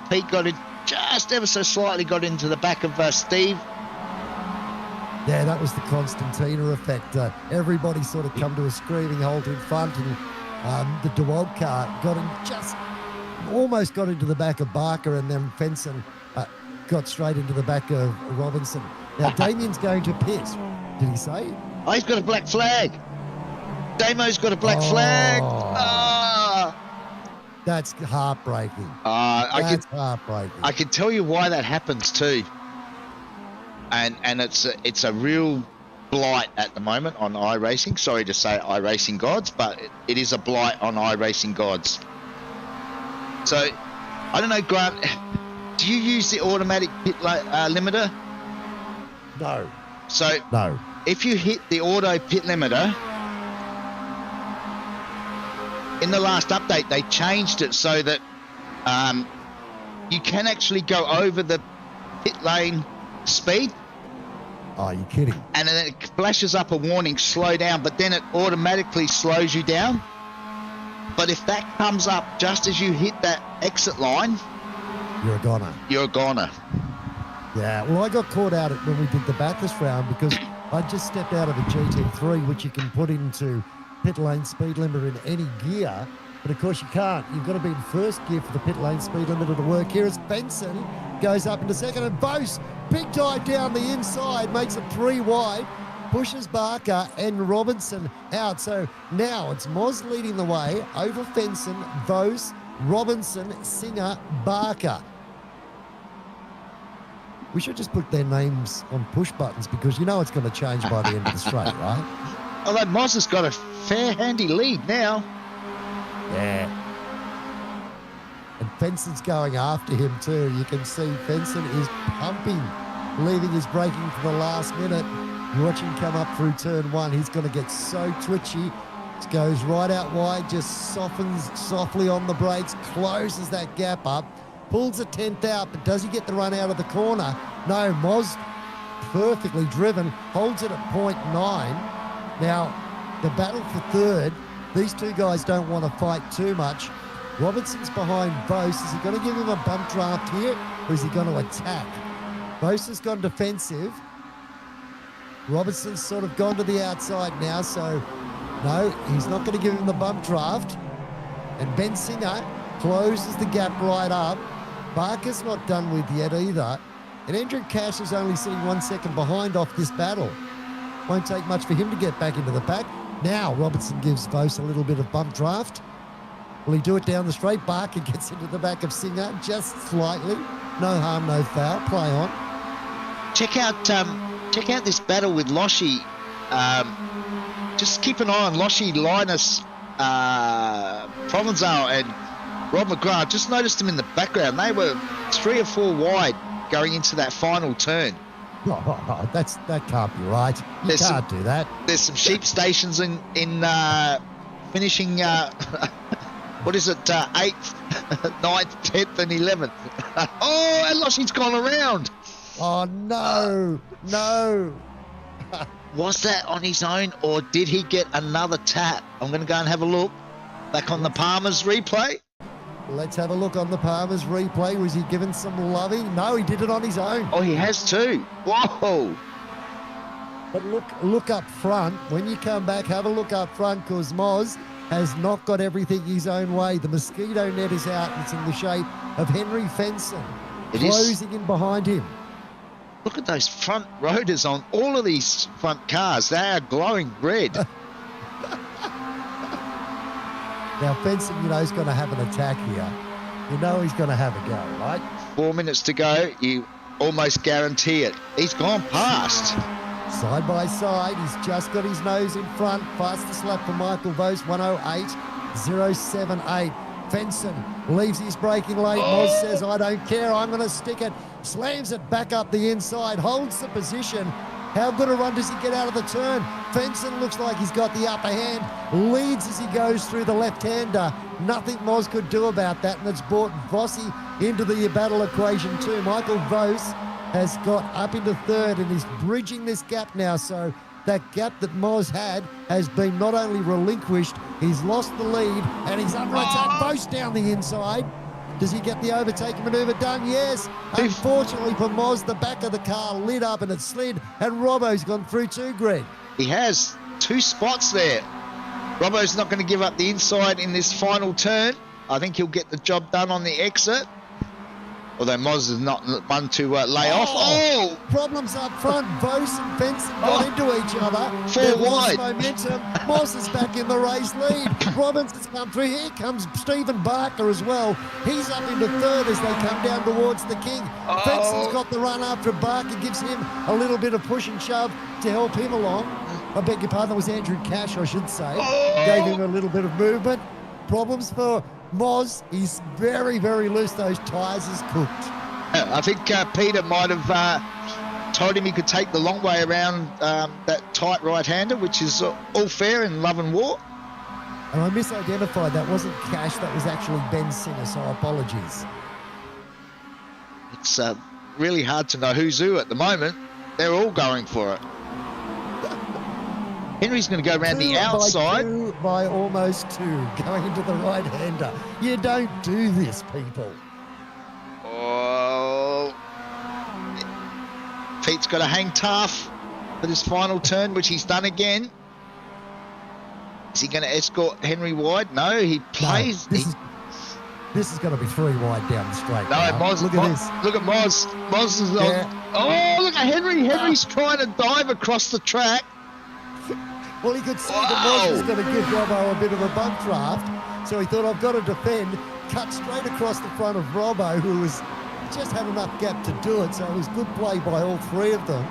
Pete got it just ever so slightly, got into the back of Steve. Yeah, that was the Constantina effect. Everybody sort of come to a screaming halt in front, and the DeWalt car almost got into the back of Barker, and then Fenson got straight into the back of Robinson. Now, Damien's going to pit. Did he say? Oh, he's got a black flag. Damo's got a black flag. That's heartbreaking. That's heartbreaking. I can tell you why that happens too. And it's a real blight at the moment on iRacing. Sorry to say iRacing gods, but it is a blight on iRacing gods. So, I don't know, Grant, do you use the automatic pit limiter? No. So, no. If you hit the auto pit limiter, in the last update, they changed it so that you can actually go over the pit lane speed. Oh, you're kidding. And then it flashes up a warning, slow down, but then it automatically slows you down. But if that comes up just as you hit that exit line, you're a goner. You're a goner. Yeah, well, I got caught out when we did the Bathurst round because I just stepped out of a GT3, which you can put into pit lane speed limiter in any gear, but of course you can't. You've got to be in first gear for the pit lane speed limiter to work. Here as Benson goes up into second, and Bose, big dive down the inside, makes it 3 wide, pushes Barker and Robinson out. So now it's Moz leading the way over Fenson, Bose, Robinson, Singer, Barker. We should just put their names on push buttons because you know it's going to change by the end of the straight, right? Although Moz has got a fair handy lead now. Yeah. And Fenson's going after him too. You can see Fenson is pumping, leaving his braking for the last minute. You watch him come up through turn 1. He's going to get so twitchy. Just goes right out wide, just softens softly on the brakes, closes that gap up, pulls a 10th out, but does he get the run out of the corner? No, Moz perfectly driven, holds it at 0.9. Now, the battle for third, these two guys don't want to fight too much. Robinson's behind Bose. Is he going to give him a bump draft here, or is he going to attack? Bose has gone defensive. Robinson's sort of gone to the outside now, so no, he's not going to give him the bump draft. And Ben Singer closes the gap right up. Barker's not done with yet either. And Andrew Cash is only sitting 1 second behind off this battle. Won't take much for him to get back into the pack. Now Robertson gives Vos a little bit of bump draft. Will he do it down the straight? Barker gets into the back of Singer just slightly. No harm, no foul. Play on. Check out this battle with Loshi. Just keep an eye on Loshi, Linus, Provençal and Rob McGrath. Just noticed them in the background. They were 3 or 4 wide going into that final turn. That can't be right. You can't do that. There's some sheep stations in finishing, what is it, 8th, 9th, 10th and 11th. Oh, and Loshi's gone around. Oh, no. Was that on his own or did he get another tap? I'm going to go and have a look. Back on the Palmer's replay. Let's have a look on the Palmer's replay. Was he given some loving? No, he did it on his own. Oh, he has too. Whoa. But look up front. When you come back, have a look up front because Moz has not got everything his own way. The mosquito net is out. It's in the shape of Henry Fenson. Closing in behind him. Look at those front rotors on all of these front cars. They are glowing red. Now, Fenson, is going to have an attack here. He's going to have a go, right? 4 minutes to go. You almost guarantee it. He's gone past. Side by side. He's just got his nose in front. Fastest lap for Michael Vos, 108.078. Fenson leaves his braking lane. Moz says, I don't care. I'm going to stick it. Slams it back up the inside. Holds the position. How good a run does he get out of the turn? Fenson looks like he's got the upper hand. Leads as he goes through the left-hander. Nothing Moz could do about that, and it's brought Vossi into the battle equation too. Michael Vos has got up into third and is bridging this gap now. So that gap that Moz had has been not only relinquished, he's lost the lead, and he's under attack. Vos down the inside. Does he get the overtaking manoeuvre done? Yes. Unfortunately for Moz, the back of the car lit up and it slid, and Robbo's gone through too, Greg. He has 2 spots there. Robbo's not going to give up the inside in this final turn. I think he'll get the job done on the exit. Although Moz is not one to lay off. Oh! Problems up front. Vos and Fenson got into each other. 4 wide. Momentum. Moz is back in the race lead. Robinson's come through. Here comes Stephen Barker as well. He's up into third as they come down towards the King. Fenson's got the run after Barker. Gives him a little bit of push and shove to help him along. I beg your pardon, that was Andrew Cash, I should say. Gave him a little bit of movement. Problems for Moz. He's very, very loose. Those tyres is cooked. I think Peter might have told him he could take the long way around that tight right-hander, which is all fair in love and war. And I misidentified. That wasn't Cash. That was actually Ben Singer, so apologies. It's really hard to know who's who at the moment. They're all going for it. Henry's going to go around the outside. By almost 2, going into the right-hander. You don't do this, people. Oh. Pete's got to hang tough for this final turn, which he's done again. Is he going to escort Henry wide? No, he plays. No, this is going to be 3 wide down the straight. No, Moz, look at this. Look at Moz. Moz is on. Oh, look at Henry. Henry's trying to dive across the track. Well, he could see that Moz was going to give Robbo a bit of a bump draft, so he thought, I've got to defend, cut straight across the front of Robbo, who just had enough gap to do it, so it was good play by all 3 of them.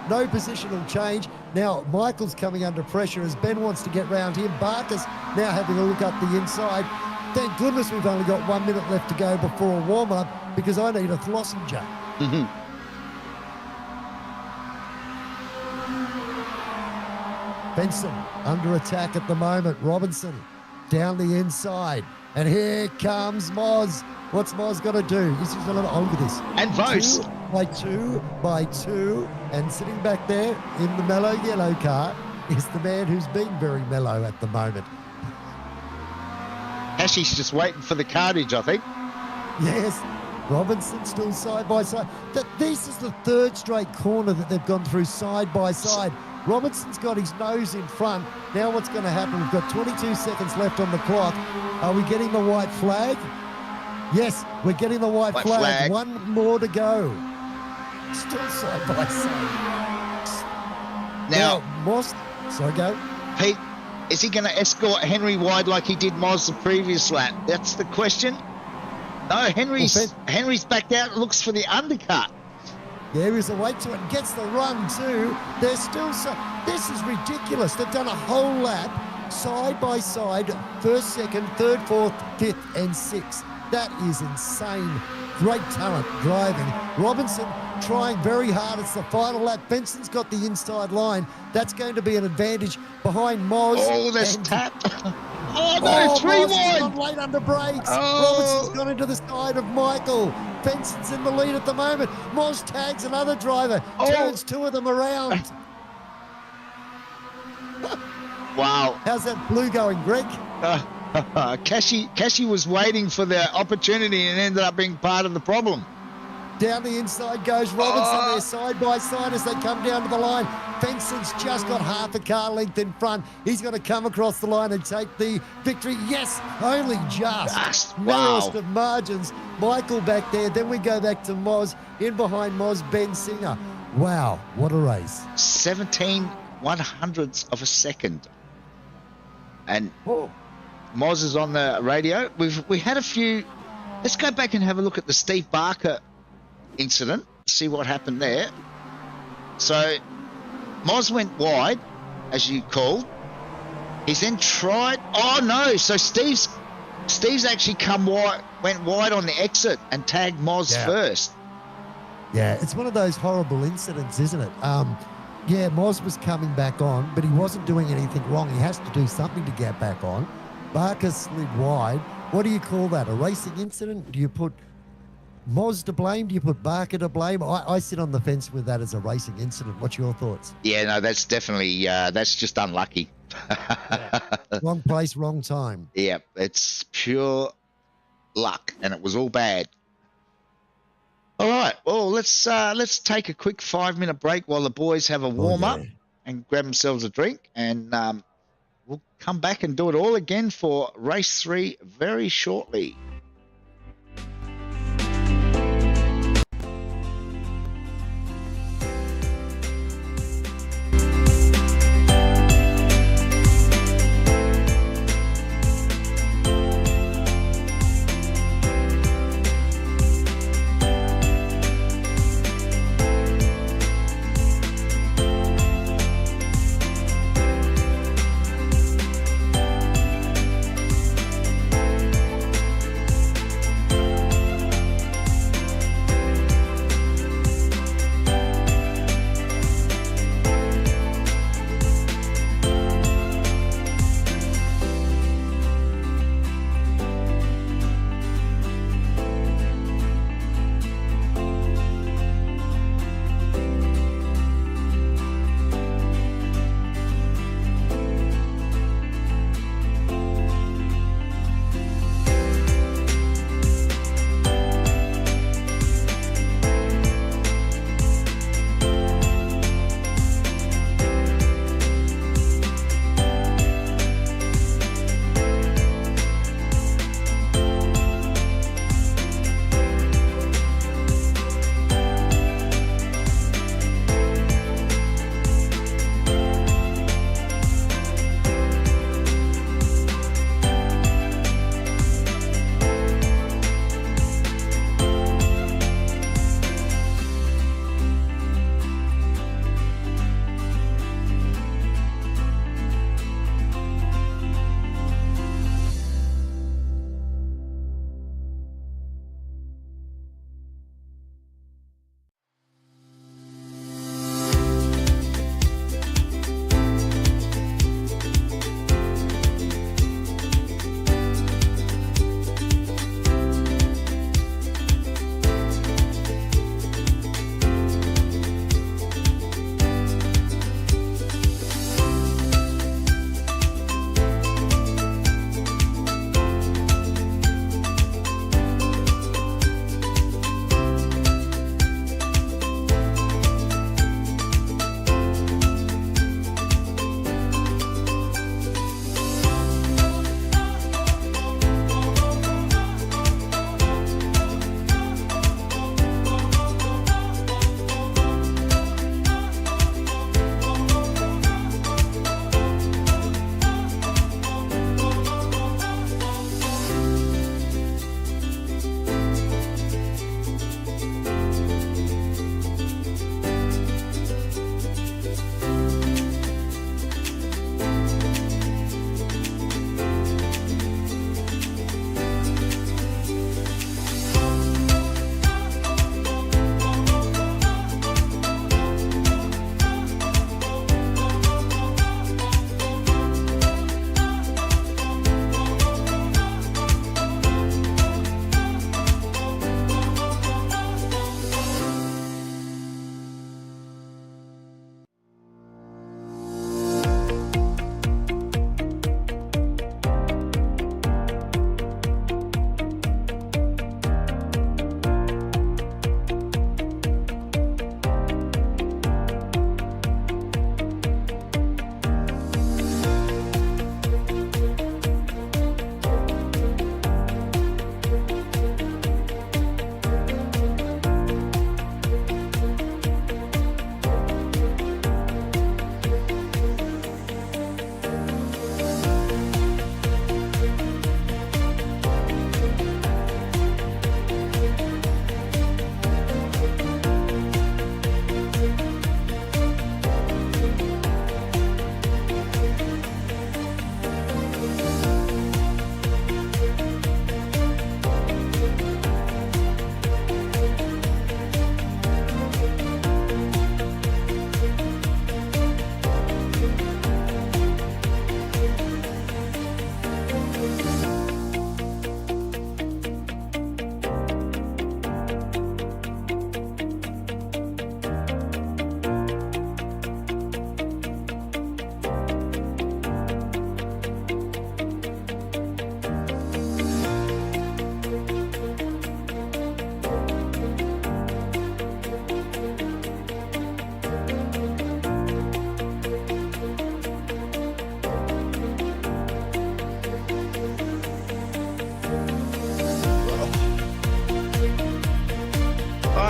No positional change. Now, Michael's coming under pressure as Ben wants to get round him. Barker's now having a look up the inside. Thank goodness we've only got 1 minute left to go before a warm-up, because I need a Thlossinger. Benson under attack at the moment. Robinson down the inside. And here comes Moz. What's Moz got to do? He's just going to look at this. And Vos. 2 by 2. And sitting back there in the mellow yellow car is the man who's been very mellow at the moment. Ashy's just waiting for the cartage, I think. Yes. Robinson still side by side. This is the 3rd straight corner that they've gone through side by side. Robinson's got his nose in front. Now what's going to happen? We've got 22 seconds left on the clock. Are we getting the white flag? Yes, we're getting the white White flag. flag. One more to go. Still side by side. Now, Moss, sorry, go. Pete, is he going to escort Henry wide like he did Moz the previous lap? That's the question. No, Henry's backed out, looks for the undercut. There is a weight to it and gets the run too. There's still some. This is ridiculous. They've done a whole lap side by side, first, second, third, fourth, fifth, and sixth. That is insane. Great talent driving. Robinson trying very hard. It's the final lap. Benson's got the inside line. That's going to be an advantage behind Moz. Oh, that's tapped. Oh, no, three Moz wide. has gone late under brakes. Oh. Robinson's gone into the side of Michael. Benson's in the lead at the moment. Moz tags another driver. Turns two of them around. Wow. How's that blue going, Greg? Cashy was waiting for the opportunity and ended up being part of the problem. Down the inside goes Robinson. They're side by side as they come down to the line. Benson's just got half a car length in front. He's going to come across the line and take the victory. Yes, only just. Narrowest of margins. Michael back there. Then we go back to Moz. In behind Moz, Ben Singer. Wow, what a race. 17 100ths of a second. And Moz is on the radio. We had a few. Let's go back and have a look at the Steve Barker incident, see what happened there. So Moz went wide, as you called. He's then tried. Oh no! So Steve's actually went wide on the exit and tagged Moz first. Yeah, it's one of those horrible incidents, isn't it? Yeah, Moz was coming back on, but he wasn't doing anything wrong. He has to do something to get back on. Barker slid wide. What do you call that? A racing incident? Do you put Moz to blame? Do you put Barker to blame? I sit on the fence with that as a racing incident. What's your thoughts? Yeah, no, that's definitely, that's just unlucky. Wrong place, wrong time. Yeah, it's pure luck, and it was all bad. All right, well, let's take a quick 5-minute break while the boys have a warm-up and grab themselves a drink, and we'll come back and do it all again for race 3 very shortly.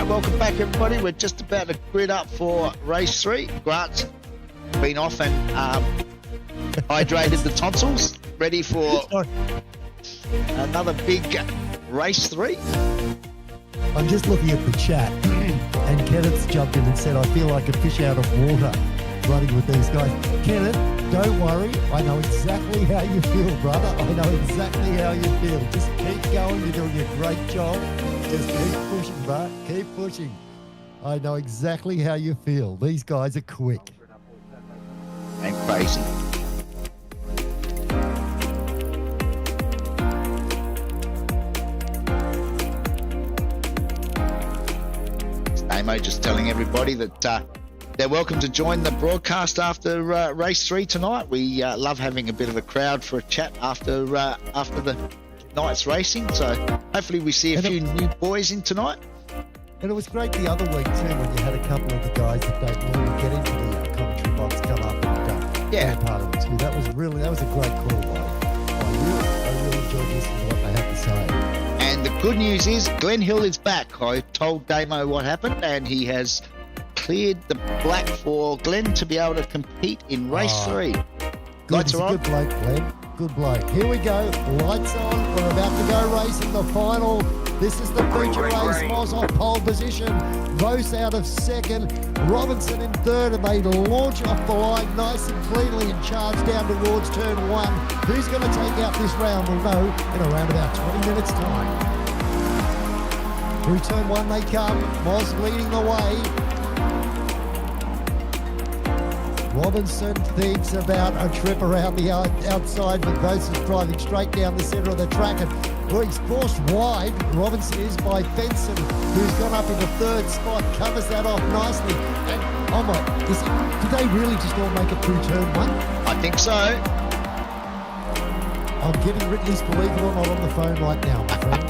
right, welcome back, everybody. We're just about to grid up for race 3. Grant's been off and hydrated the tonsils, ready for another big race 3. I'm just looking at the chat, and Kenneth's jumped in and said, I feel like a fish out of water running with these guys. Kenneth, don't worry. I know exactly how you feel, brother. I know exactly how you feel. Just keep going. You're doing a great job. Just keep pushing, bro. Keep pushing. I know exactly how you feel. These guys are quick. And crazy. Damo just telling everybody that they're welcome to join the broadcast after race 3 tonight. We love having a bit of a crowd for a chat after the night's racing. So hopefully we see a few new boys in tonight. And it was great the other week too when you had a couple of the guys that don't normally get into the commentary box come up and yeah, part of it too. That was a great call by you. I really enjoyed listening to what they had to say. And the good news is Glenn Hill is back. I told Damo what happened, and he has cleared the black for Glenn to be able to compete in race 3. Good, Lights he's are a on. good bloke, Glenn. Good bloke. Here we go. Lights on. We're about to go racing the final. This is the feature race. Moz off pole position. Vos out of second. Robinson in third, and they launch off the line nice and cleanly and charge down towards turn 1. Who's going to take out this round? We'll know in around about 20 minutes' time. Through turn 1 they come. Moz leading the way. Robinson thinks about a trip around the outside, but Vos is driving straight down the centre of the track. And he's forced wide. Robinson is by Fenson, who's gone up in the third spot, covers that off nicely. And oh my, did they really just all make it through turn 1? I think so. I'm getting Ridley's Believe It or Not on the phone right now, my friend.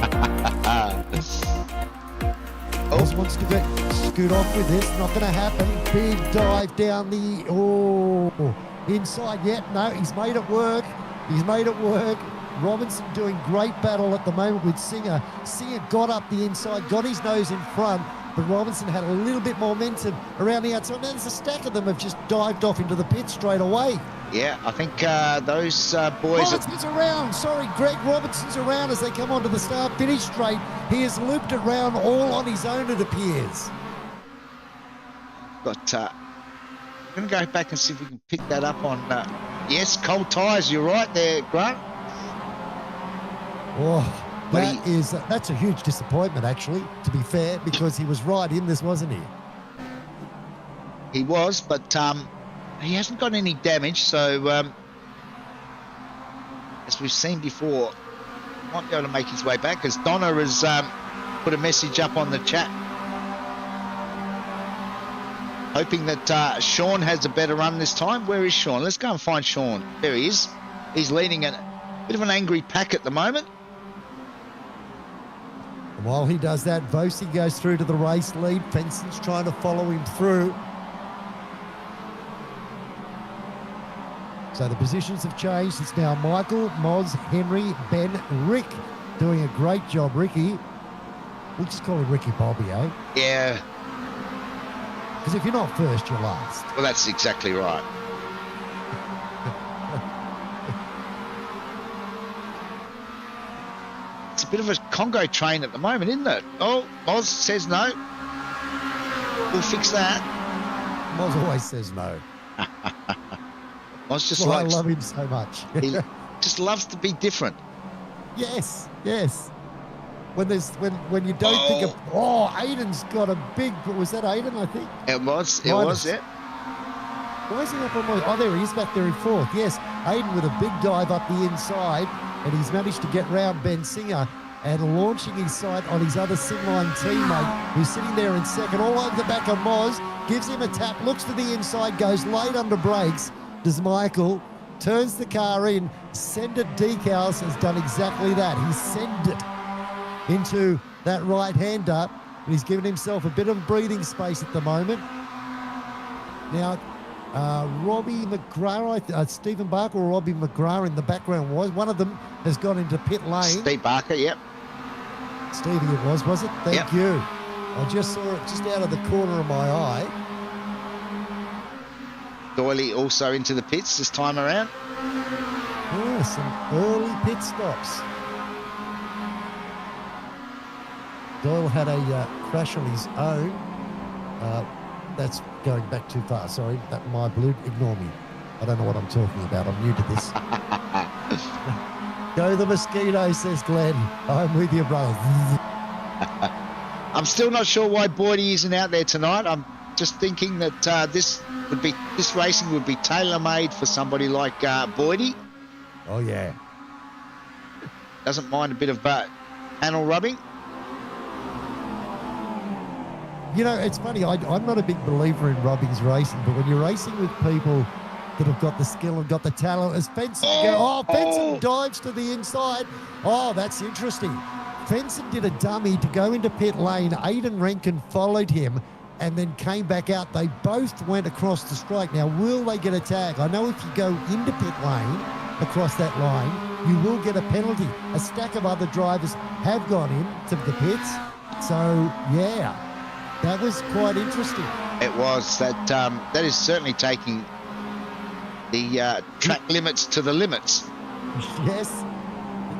Oz wants to scoot off with this. Not going to happen. Big dive down the inside yet. No, he's made it work. He's made it work. Robinson doing great battle at the moment with Singer. Singer got up the inside, got his nose in front, but Robinson had a little bit more momentum around the outside. Now there's a stack of them have just dived off into the pit straight away. Yeah, I think those boys... Robinson's around. Sorry, Greg Robinson's around as they come onto the start-finish straight. He has looped it round all on his own, it appears. But I'm going to go back and see if we can pick that up on... yes, cold tyres, you're right there, Grant. Oh, that's a huge disappointment, actually, to be fair, because he was right in this, wasn't he? He was, but he hasn't got any damage, so as we've seen before, he might be able to make his way back, as Donna has put a message up on the chat, hoping that Sean has a better run this time. Where is Sean? Let's go and find Sean. There he is. He's leading a bit of an angry pack at the moment. While he does that, Vosi goes through to the race lead. Fenson's trying to follow him through. So the positions have changed. It's now Michael, Moz, Henry, Ben, Rick doing a great job. Ricky, we'll just call him Ricky Bobby, eh? Yeah. Because if you're not first, you're last. Well, that's exactly right. It's a bit of a Congo train at the moment, isn't it? Oh, Moz says no. We'll fix that. Moz always says no. Moz just I likes... love him so much. He just loves to be different. Yes, yes. When you don't think of... Oh, Aiden's got a big... Was that Aiden, I think? It was, yeah. Why is he up on my... Oh, there he is back there in fourth. Yes, Aiden with a big dive up the inside, and he's managed to get round Ben Singer and launching his sight on his other Simline teammate, who's sitting there in second, all over the back of Moz, gives him a tap, looks to the inside, goes late under brakes, does Michael, turns the car in, Send It Decals has done exactly that. He sent it into that right-hander, and he's given himself a bit of breathing space at the moment. Now, Robbie McGrath, Stephen Barker or Robbie McGrath in the background was. One of them has gone into pit lane. Steve Barker, yep. Stevie it was it? Thank you. I just saw it just out of the corner of my eye. Doyley also into the pits this time around. Yeah, some early pit stops. Doyle had a crash on his own. That's going back too far. Sorry, that my blue. Ignore me. I don't know what I'm talking about. I'm new to this. Go the mosquito, says Glenn. I'm with you, brother. I'm still not sure why Boydie isn't out there tonight. I'm just thinking that this racing would be tailor-made for somebody like Boydie. Oh yeah. Doesn't mind a bit of panel rubbing. You know, it's funny. I'm not a big believer in Robbins racing, but when you're racing with people that have got the skill and got the talent, as Fenson Fenson dives to the inside. Oh, that's interesting. Fenson did a dummy to go into pit lane. Aidan Rankin followed him and then came back out. They both went across the strike. Now, will they get a tag? I know if you go into pit lane across that line, you will get a penalty. A stack of other drivers have gone into the pits. So, yeah, that was quite interesting. It was. That is certainly taking the track limits to the limits. Yes.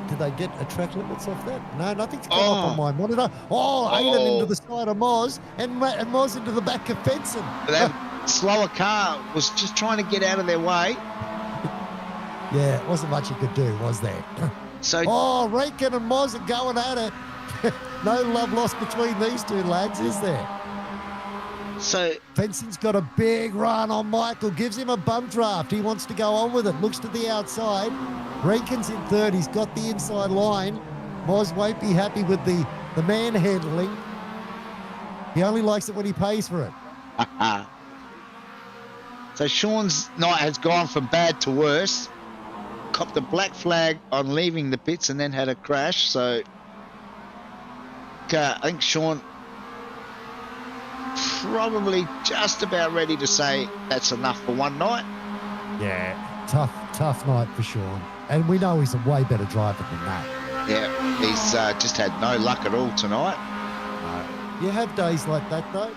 Did they get a track limits off that? No, nothing's come up on my monitor. Aidan into the side of Moz and Moz into the back of Fenson. That slower car was just trying to get out of their way. Yeah, it wasn't much you could do, was there? So, Rankin and Moz are going at it. No love lost between these two lads, is there? So Fenson's got a big run on Michael, gives him a bum draft. He wants to go on with it, looks to the outside. Rankin's in third, he's got the inside line. Moz won't be happy with the manhandling. He only likes it when he pays for it. So Sean's night has gone from bad to worse. Copped a black flag on leaving the pits and then had a crash. So I think Sean probably just about ready to say that's enough for one night. Yeah, tough night for Sean. And we know he's a way better driver than that. Yeah, he's just had no luck at all tonight. You have days like that, though.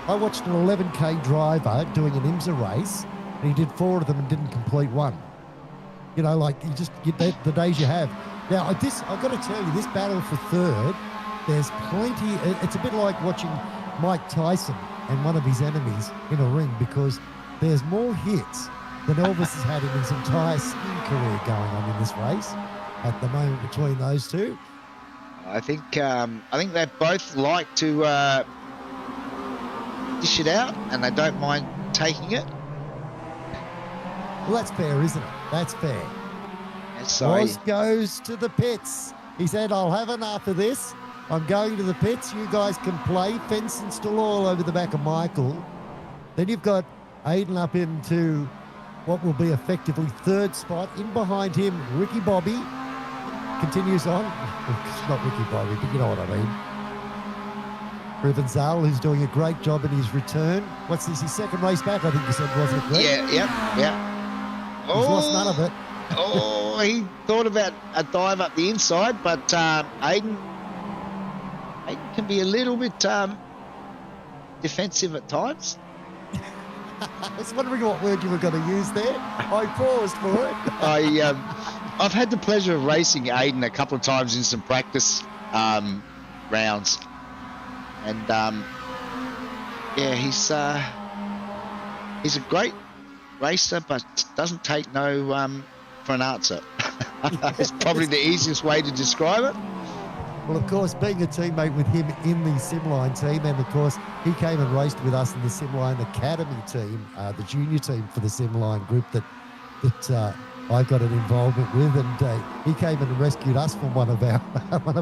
I watched an 11K driver doing an IMSA race, and he did 4 of them and didn't complete one. You know, like the days you have. Now, I've got to tell you, this battle for third, there's plenty. It's a bit like watching Mike Tyson and one of his enemies in a ring, because there's more hits than Elvis has had in his entire skiing career going on in this race at the moment between those two. I think they both like to dish it out, and they don't mind taking it. Well, that's fair, isn't it? That's fair. Moz goes to the pits. He said, I'll have enough of this. I'm going to the pits. You guys can play. Fenson still all over the back of Michael. Then you've got Aidan up into what will be effectively third spot. In behind him, Ricky Bobby continues on. It's not Ricky Bobby, but you know what I mean. Rivenzal, who's doing a great job in his return. What's this, his second race back, I think you said, wasn't it, Greg? Yeah. He's lost none of it. He thought about a dive up the inside, but Aidan can be a little bit defensive at times. I was wondering what word you were going to use there. I paused for it. I've had the pleasure of racing Aidan a couple of times in some practice rounds, and he's a great racer, but doesn't take no for an answer. It's probably the easiest way to describe it. Well, of course, being a teammate with him in the Simline team, and of course, he came and raced with us in the Simline Academy team, the junior team for the Simline group that I got an involvement with, and he came and rescued us from one of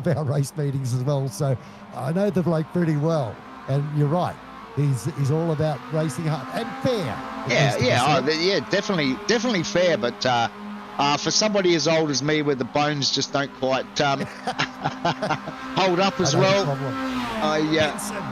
our race meetings as well. So I know the bloke pretty well, and you're right. He's all about racing hard and fair. Definitely fair, but for somebody as old as me, where the bones just don't quite hold up as well. Benson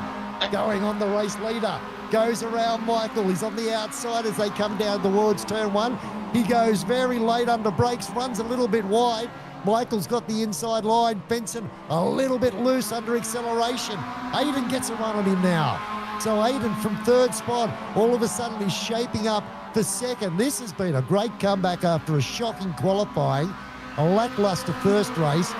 going on the race leader, goes around Michael. He's on the outside as they come down towards turn 1. He goes very late under brakes, runs a little bit wide. Michael's got the inside line. Benson a little bit loose under acceleration. Aiden gets a run on him now. So Aiden from third spot all of a sudden is shaping up for second. This has been a great comeback after a shocking qualifying. A lackluster first race.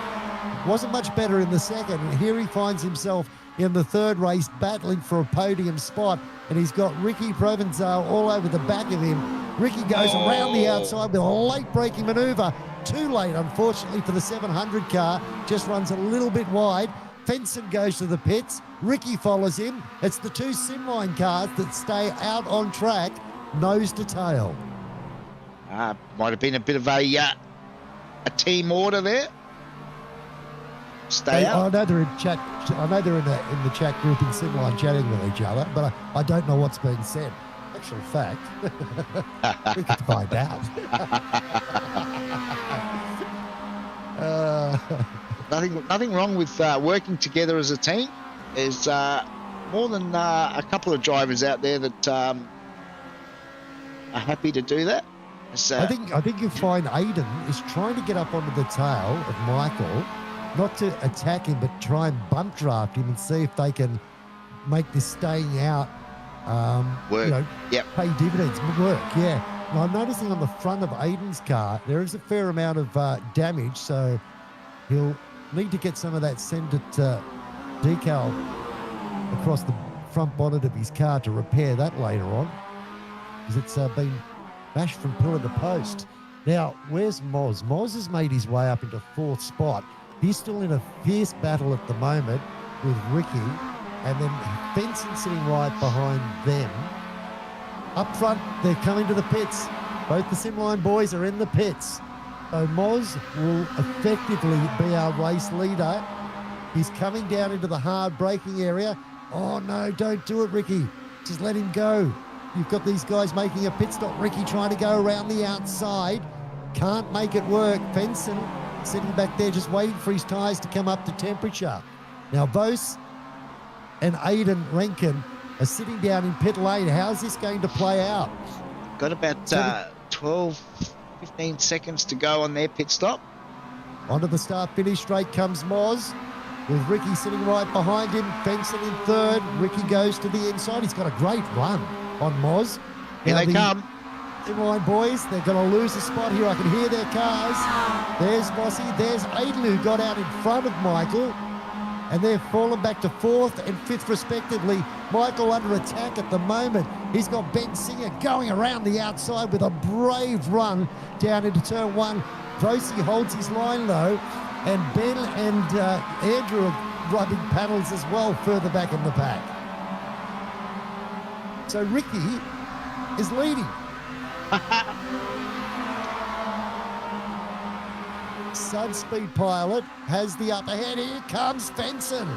Wasn't much better in the second. And here he finds himself in the third race battling for a podium spot. And he's got Ricky Provenzale all over the back of him. Ricky goes around the outside with a late braking manoeuvre. Too late, unfortunately, for the 700 car. Just runs a little bit wide. Fenson goes to the pits. Ricky follows him. It's the two Simline cars that stay out on track, nose to tail. Might have been a bit of a team order there. Stay out. I know they're in chat. I know they're in the chat group in Simline chatting with each other, but I don't know what's being said. Actual fact, we could find out. Nothing wrong with working together as a team. There's more than a couple of drivers out there that are happy to do that. I think you find Aiden is trying to get up onto the tail of Michael, not to attack him, but try and bump draft him and see if they can make this staying out work. Pay dividends, work. Yeah. And I'm noticing on the front of Aiden's car there is a fair amount of damage, so he'll need to get some of that send it decal across the front bonnet of his car to repair that later on, because it's been bashed from pillar to post. Now, where's Moz? Moz has made his way up into fourth spot. He's still in a fierce battle at the moment with Ricky, and then Benson sitting right behind them. Up front, they're coming to the pits. Both the Simline boys are in the pits. So Moz will effectively be our race leader. He's coming down into the hard braking area. Oh no, don't do it, Ricky. Just let him go. You've got these guys making a pit stop. Ricky trying to go around the outside. Can't make it work. Benson sitting back there just waiting for his tyres to come up to temperature. Now Vos and Aiden Rankin are sitting down in pit lane. How's this going to play out? Got about 12, 15 seconds to go on their pit stop. Onto the start-finish straight comes Moz, with Ricky sitting right behind him. Benson in third. Ricky goes to the inside. He's got a great run on Moz. Here they come. Simline boys, they're going to lose a spot here. I can hear their cars. There's Mossy. There's Aiden, who got out in front of Michael. And they've fallen back to fourth and fifth respectively. Michael under attack at the moment. He's got Ben Singer going around the outside with a brave run down into turn one. Vosi holds his line though, and Ben and Andrew are rubbing panels as well further back in the pack. So Ricky is leading. Sudspeed Pilot has the upper hand. Here comes Fenson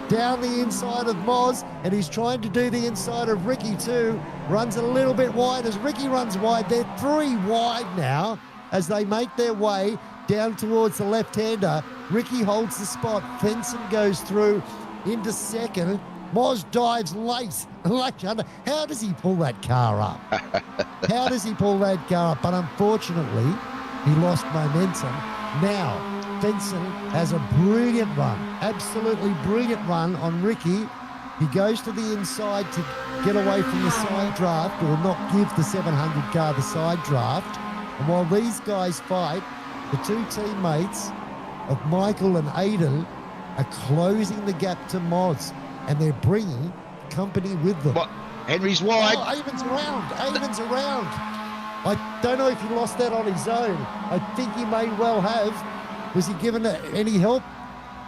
down the inside of Moz, and he's trying to do the inside of Ricky too. Runs a little bit wide as Ricky runs wide. They're three wide now as they make their way down towards the left-hander. Ricky holds the spot. Fenson goes through into second. Moz dives late. How does he pull that car up? How does he pull that car up? But unfortunately, he lost momentum. Now, Fenson has a brilliant run, absolutely brilliant run on Ricky. He goes to the inside to get away from the side draft, or not give the 700 car the side draft. And while these guys fight, the two teammates of Michael and Aiden are closing the gap to Moz, and they're bringing company with them. What? Henry's wide. Oh, Aven's around. Aven's around. I don't know if he lost that on his own. I think he may well have. Was he given any help?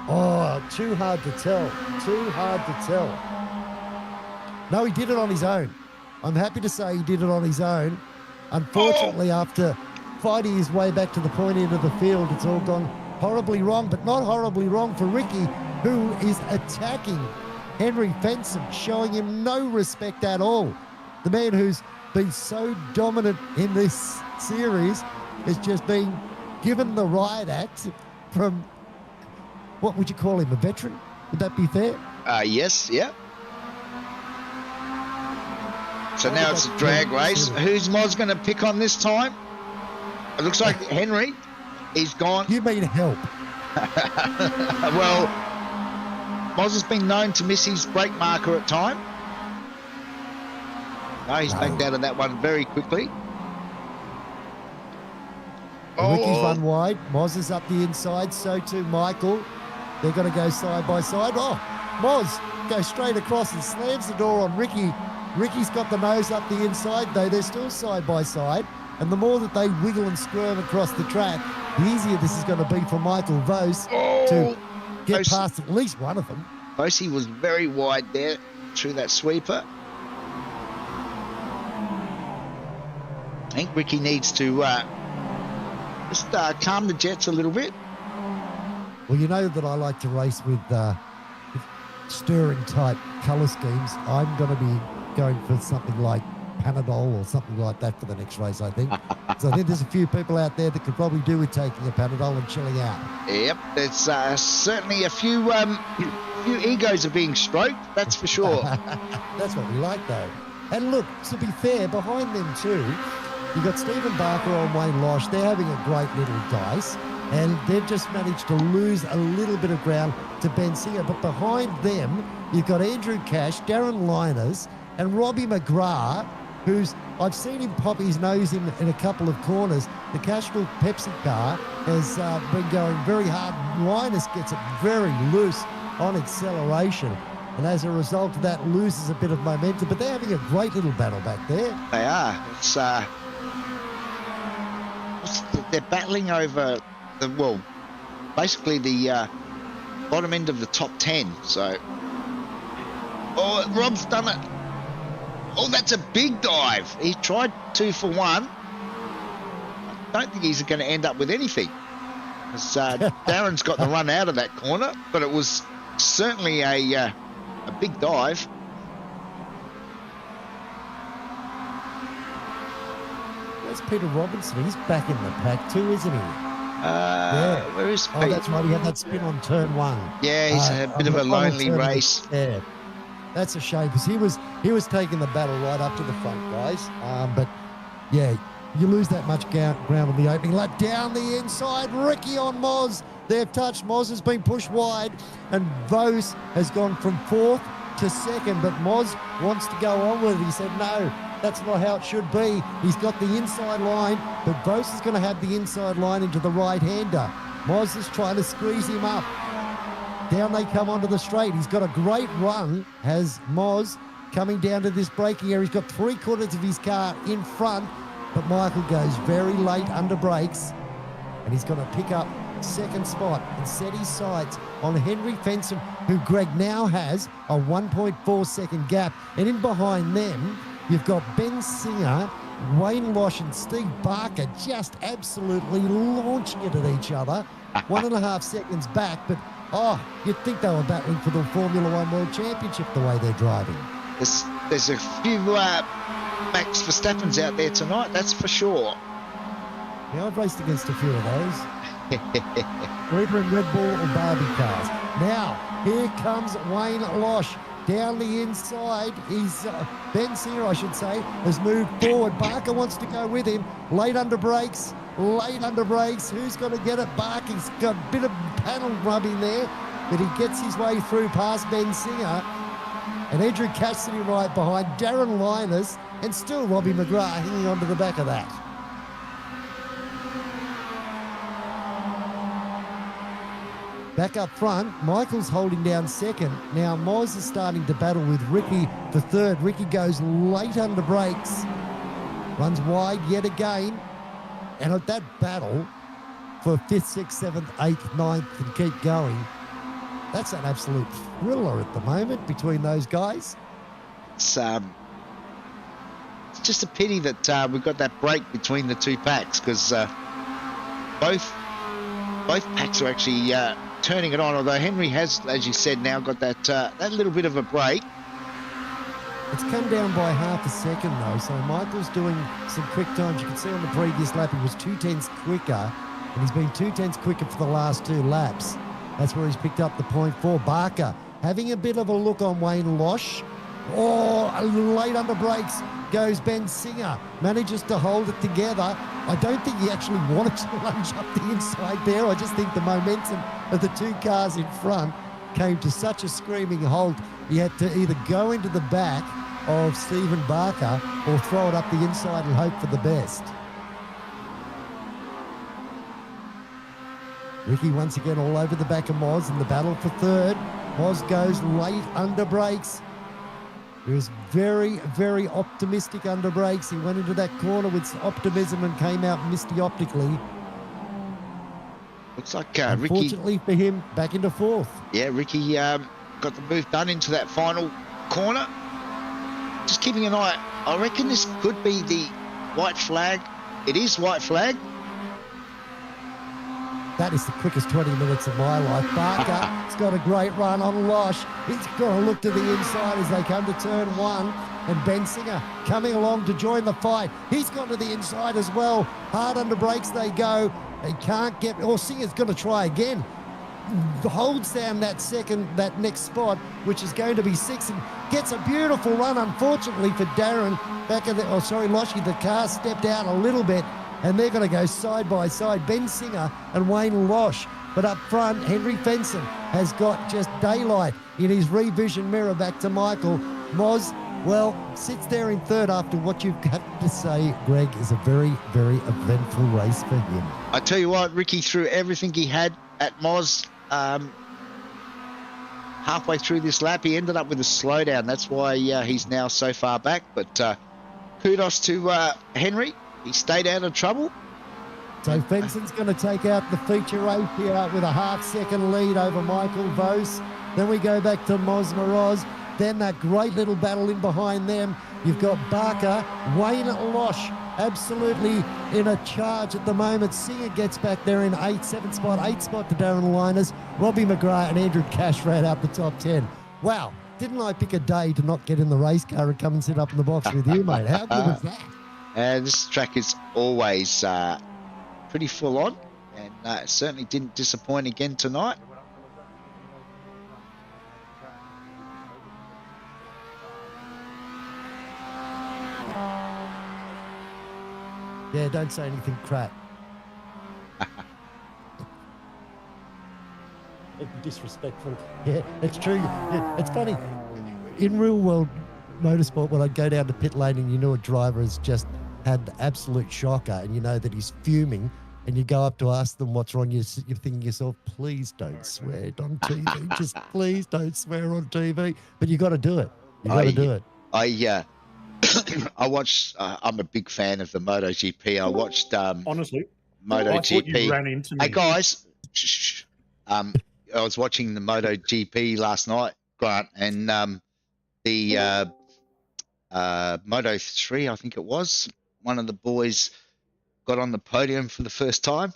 Oh, too hard to tell. Too hard to tell. No, he did it on his own. I'm happy to say he did it on his own. Unfortunately, after fighting his way back to the point end of the field, it's all gone horribly wrong, but not horribly wrong for Ricky, who is attacking Henry Fenson, showing him no respect at all. The man who's been so dominant in this series has just been given the riot act from, what would you call him, a veteran? Would that be fair? Yes, yeah. So now it's a drag race. Who's Moz going to pick on this time? It looks like Henry. He's gone. You mean help? Well, Moz has been known to miss his brake marker at time. No, he's backed out of that one very quickly. Ricky's run wide. Moz is up the inside. So too Michael. They're going to go side by side. Oh, Moz goes straight across and slams the door on Ricky. Ricky's got the nose up the inside, though. They're still side by side. And the more that they wiggle and squirm across the track, the easier this is going to be for Michael Vos to get past at least one of them. Vosey was very wide there through that sweeper. I think Ricky needs to just calm the jets a little bit. Well, you know that I like to race with stirring type colour schemes. I'm going to be going for something like Panadol or something like that for the next race, I think. So I think there's a few people out there that could probably do with taking a Panadol and chilling out. Yep, there's certainly a few egos are being stroked, that's for sure. That's what we like, though. And look, to be fair, behind them too, you've got Stephen Barker on Wayne Losh. They're having a great little dice, and they've just managed to lose a little bit of ground to Ben Singer. But behind them, you've got Andrew Cash, Darren Liners, and Robbie McGrath, who's, I've seen him pop his nose in a couple of corners. The Castrol Pepsi car has been going very hard. Linus gets it very loose on acceleration, and as a result of that, loses a bit of momentum. But they're having a great little battle back there. They are. They're battling over basically the bottom end of the top 10. So, Rob's done it. Oh, that's a big dive. He tried 2 for 1. I don't think he's going to end up with anything. Darren's got the run out of that corner, but it was certainly a big dive. Where's Peter Robinson? He's back in the pack too, isn't he? Yeah. Where is Pete? Oh, that's right. He had that spin on turn 1. Yeah, he's a bit of a lonely race. Yeah. That's a shame because he was taking the battle right up to the front, guys. But yeah, you lose that much ground on the opening lap. Down the inside, Ricky on Moz. They've touched. Moz has been pushed wide, and Vos has gone from 4th to 2nd. But Moz wants to go on with it. He said, no, that's not how it should be. He's got the inside line, but Vos is going to have the inside line into the right-hander. Moz is trying to squeeze him up. Down they come onto the straight. He's got a great run, has Moz, coming down to this braking area. He's got 3/4 of his car in front, but Michael goes very late under brakes, and he's going to pick up 2nd spot and set his sights on Henry Fenson, who Greg now has a 1.4 second gap. And in behind them, you've got Ben Singer, Wayne Losh and Steve Barker just absolutely launching it at each other. 1.5 seconds back, but you'd think they were battling for the Formula One World Championship the way they're driving. There's a few Max Verstappens out there tonight, that's for sure. Yeah, I've raced against a few of those. Either in Red Bull or Barbie cars. Now, here comes Wayne Losh. Down the inside, he's Ben Singer, I should say, has moved forward. Barker wants to go with him. Late under brakes. Who's going to get it? Barker's got a bit of panel rubbing there, but he gets his way through past Ben Singer. And Andrew Cash sitting right behind, Darren Linus, and still Robbie McGrath hanging on to the back of that. Back up front, Michael's holding down 2nd. Now Moz is starting to battle with Ricky for 3rd. Ricky goes late under brakes, runs wide yet again. And at that battle for 5th, 6th, 7th, 8th, 9th, and keep going, that's an absolute thriller at the moment between those guys. It's just a pity that we've got that break between the two packs, because both packs are actually turning it on, although Henry has, as you said, now got that little bit of a break. It's come down by 0.5 second though, so Michael's doing some quick times. You can see on the previous lap he was 0.2 quicker, and he's been 0.2 quicker for the last 2 laps. That's where he's picked up the 0.4. Barker having a bit of a look on Wayne Losh. Late under brakes goes Ben Singer. Manages to hold it together. I don't think he actually wanted to lunge up the inside there. I just think the momentum of the two cars in front came to such a screaming halt. He had to either go into the back of Stephen Barker or throw it up the inside and hope for the best. Ricky once again all over the back of Moz in the battle for third. Moz goes late under brakes. He was very, very optimistic under brakes. He went into that corner with optimism and came out misty optically. Looks like Ricky. Unfortunately for him, back into fourth. Yeah, Ricky got the move done into that final corner. Just keeping an eye. I reckon this could be the white flag. It is white flag. That is the quickest 20 minutes of my life. Barker's got a great run on Losh. He's got to look to the inside as they come to turn one. And Ben Singer coming along to join the fight. He's gone to the inside as well. Hard under brakes they go. They can't get... Singer's going to try again. Holds down that next spot, which is going to be sixth, and gets a beautiful run, unfortunately, for Darren. Loshy, the car stepped out a little bit, and they're going to go side by side, Ben Singer and Wayne Losh. But up front, Henry Fenson has got just daylight in his revision mirror back to Michael. Moz, sits there in third after what you've got to say, Greg, is a very, very eventful race for him. I tell you what, Ricky threw everything he had at Moz. Halfway through this lap, he ended up with a slowdown. That's why he's now so far back. But kudos to Henry. He stayed out of trouble. So Fenson's going to take out the feature race here with a half-second lead over Michael Vos. Then we go back to Moz Moroz. Then that great little battle in behind them. You've got Barker, Wayne Losh, absolutely in a charge at the moment. Singer gets back there in eighth spot to Darren Liners. Robbie McGrath and Andrew Cash ran out the top 10. Wow, didn't I pick a day to not get in the race car and come and sit up in the box with you, mate? How good was that? This track is always pretty full on, and certainly didn't disappoint again tonight. Yeah, don't say anything crap. Disrespectful. Yeah, it's true. Yeah, it's funny. In real world motorsport, when I go down to pit lane and you know a driver has just had the absolute shocker and you know that he's fuming and you go up to ask them what's wrong, you're thinking to yourself, please don't swear on TV. Just please don't swear on TV. But you got to do it. You got to do it. I watched. I'm a big fan of the MotoGP. I watched. Honestly, MotoGP. I thought you ran into me. Hey guys, I was watching the MotoGP last night, Grant, and the Moto3, I think it was. One of the boys got on the podium for the first time,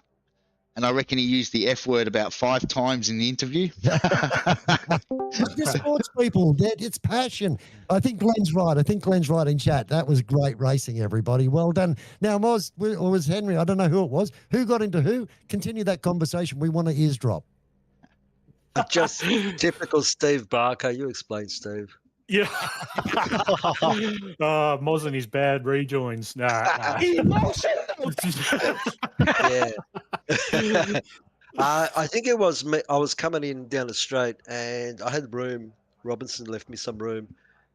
and I reckon he used the F word about 5 times in the interview. The sports people, it's passion. I think Glenn's right in chat. That was great racing, everybody. Well done. Now, Moz, or was Henry? I don't know who it was. Who got into who? Continue that conversation. We want to eavesdrop. Just typical Steve Barker. You explain, Steve. Yeah. Moz and his bad rejoins. Nah. Yeah. I think it was me. I was coming in down the straight and I had room. Robinson left me some room.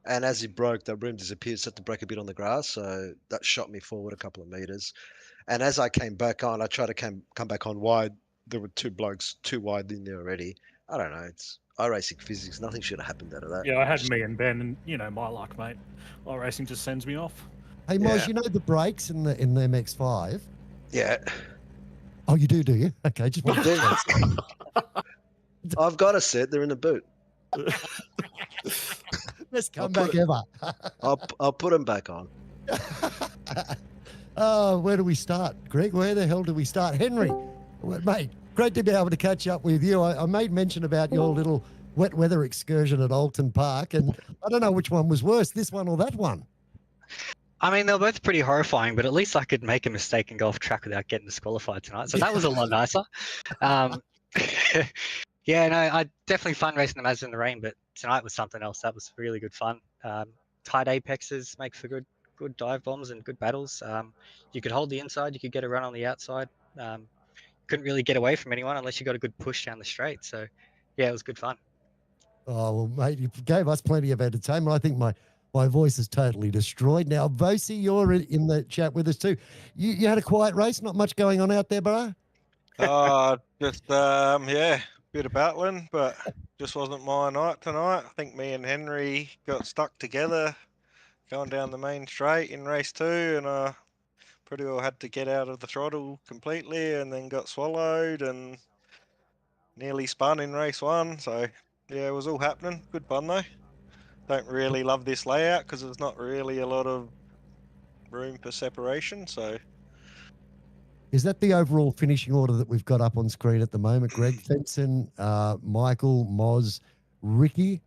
And as he broke, that room disappeared. So I had to break a bit on the grass. So that shot me forward a couple of meters. And as I came back on, I tried to come back on wide. There were 2 blokes too wide in there already. I don't know. It's iRacing physics. Nothing should have happened out of that. Yeah, I had me and Ben, and you know my luck, mate. iRacing just sends me off. Hey, Moz, Yeah. you know the brakes in the MX-5? Yeah. Oh, you do you? Okay, just Well, then, I've got a set. They're in the boot. best comeback ever. I'll put them back on. Where do we start, Greg? Where the hell do we start? Henry, mate, great to be able to catch up with you. I made mention about your little wet weather excursion at Alton Park, and I don't know which one was worse, this one or that one. I mean, they're both pretty horrifying, but at least I could make a mistake and go off track without getting disqualified tonight. So that was a lot nicer. Yeah, no, I definitely fun racing them as in the rain, but tonight was something else. That was really good fun. Tight apexes make for good dive bombs and good battles. You could hold the inside, you could get a run on the outside. Couldn't really get away from anyone unless you got a good push down the straight. So, yeah, it was good fun. Oh, well, mate, you gave us plenty of entertainment. I think my voice is totally destroyed now. Vosi, you're in the chat with us too. You had a quiet race, not much going on out there, bro? Just yeah, bit of battling, but just wasn't my night tonight. I think me and Henry got stuck together going down the main straight in race 2, and pretty well had to get out of the throttle completely, and then got swallowed and nearly spun in race 1. So yeah, it was all happening. Good fun though. Don't really love this layout because there's not really a lot of room for separation. So Is that the overall finishing order that we've got up on screen at the moment? Greg Fenson, Michael, Moz, Ricky.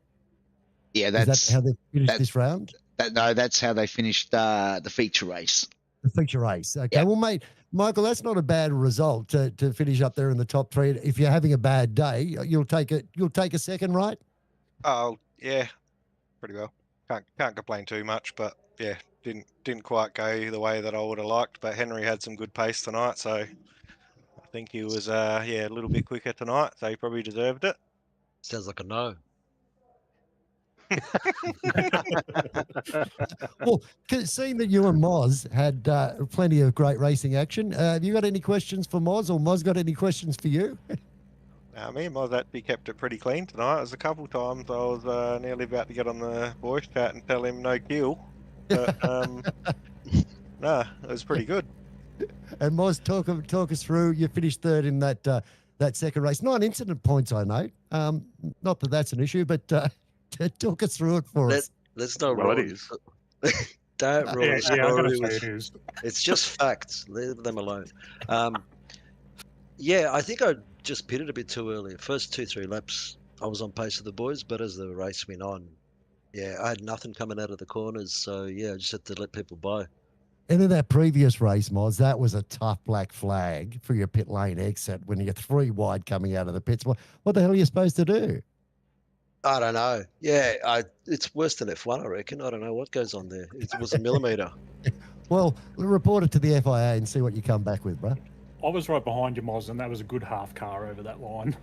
Yeah, Is that's that how they finished this round? no, that's how they finished the feature race. The feature race. Okay. Yeah. Well, mate, Michael, that's not a bad result to finish up there in the top 3. If you're having a bad day, you'll take a second, right? oh yeah, pretty well. Can't complain too much, but yeah, didn't quite go the way that I would have liked. But Henry had some good pace tonight, so I think he was yeah, a little bit quicker tonight, so he probably deserved it. Sounds like a no. Well, seeing that you and Moz had plenty of great racing action, have you got any questions for Moz, or Moz got any questions for you? Me and Moz actually kept it pretty clean tonight. There's a couple times I was nearly about to get on the voice chat and tell him no kill, but nah, it was pretty good. And Moz, talk us through. You finished 3rd in that second race. 9 incident points, I know. Not that that's an issue, but talk us through it for us. Let's not Well, it ruin is. Don't ruin Yeah, the yeah, I gotta story. say it is. It's just facts. Leave them alone. Yeah, I think I just pitted a bit too early. First 2-3 laps, I was on pace with the boys, but as the race went on, yeah, I had nothing coming out of the corners. So yeah, I just had to let people by. And in that previous race, Moz, that was a tough black flag for your pit lane exit when you get 3 wide coming out of the pits. What the hell are you supposed to do? I don't know. Yeah, it's worse than F1, I reckon. I don't know what goes on there. It was a millimetre. Well, report it to the FIA and see what you come back with, bro. I was right behind you, Moz, and that was a good half car over that line.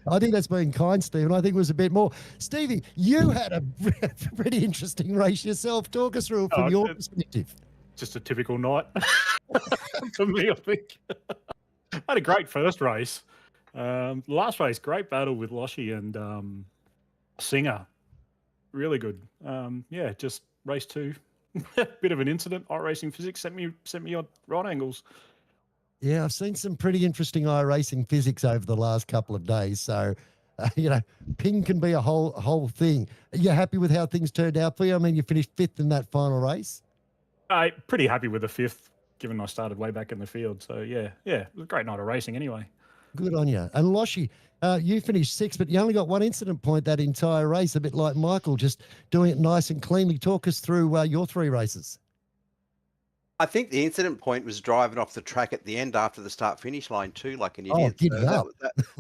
I think that's being kind, Stephen. I think it was a bit more. Stevie, you had a pretty interesting race yourself. Talk us through it from your perspective. Just a typical night for me, I think. I had a great first race. Last race, great battle with Loshi and Singer. Really good. Yeah, just race 2. Bit of an incident. iRacing Physics sent me on right angles. Yeah, I've seen some pretty interesting iRacing physics over the last couple of days. So, ping can be a whole thing. Are you happy with how things turned out for you? I mean, you finished 5th in that final race. Pretty happy with the 5th, given I started way back in the field. So yeah, it was a great night of racing anyway. Good on you. And Loshi, you finished 6th, but you only got 1 incident point that entire race, a bit like Michael, just doing it nice and cleanly. Talk us through your 3 races. I think the incident point was driving off the track at the end after the start-finish line too, like an Oh, idiot. giddy up.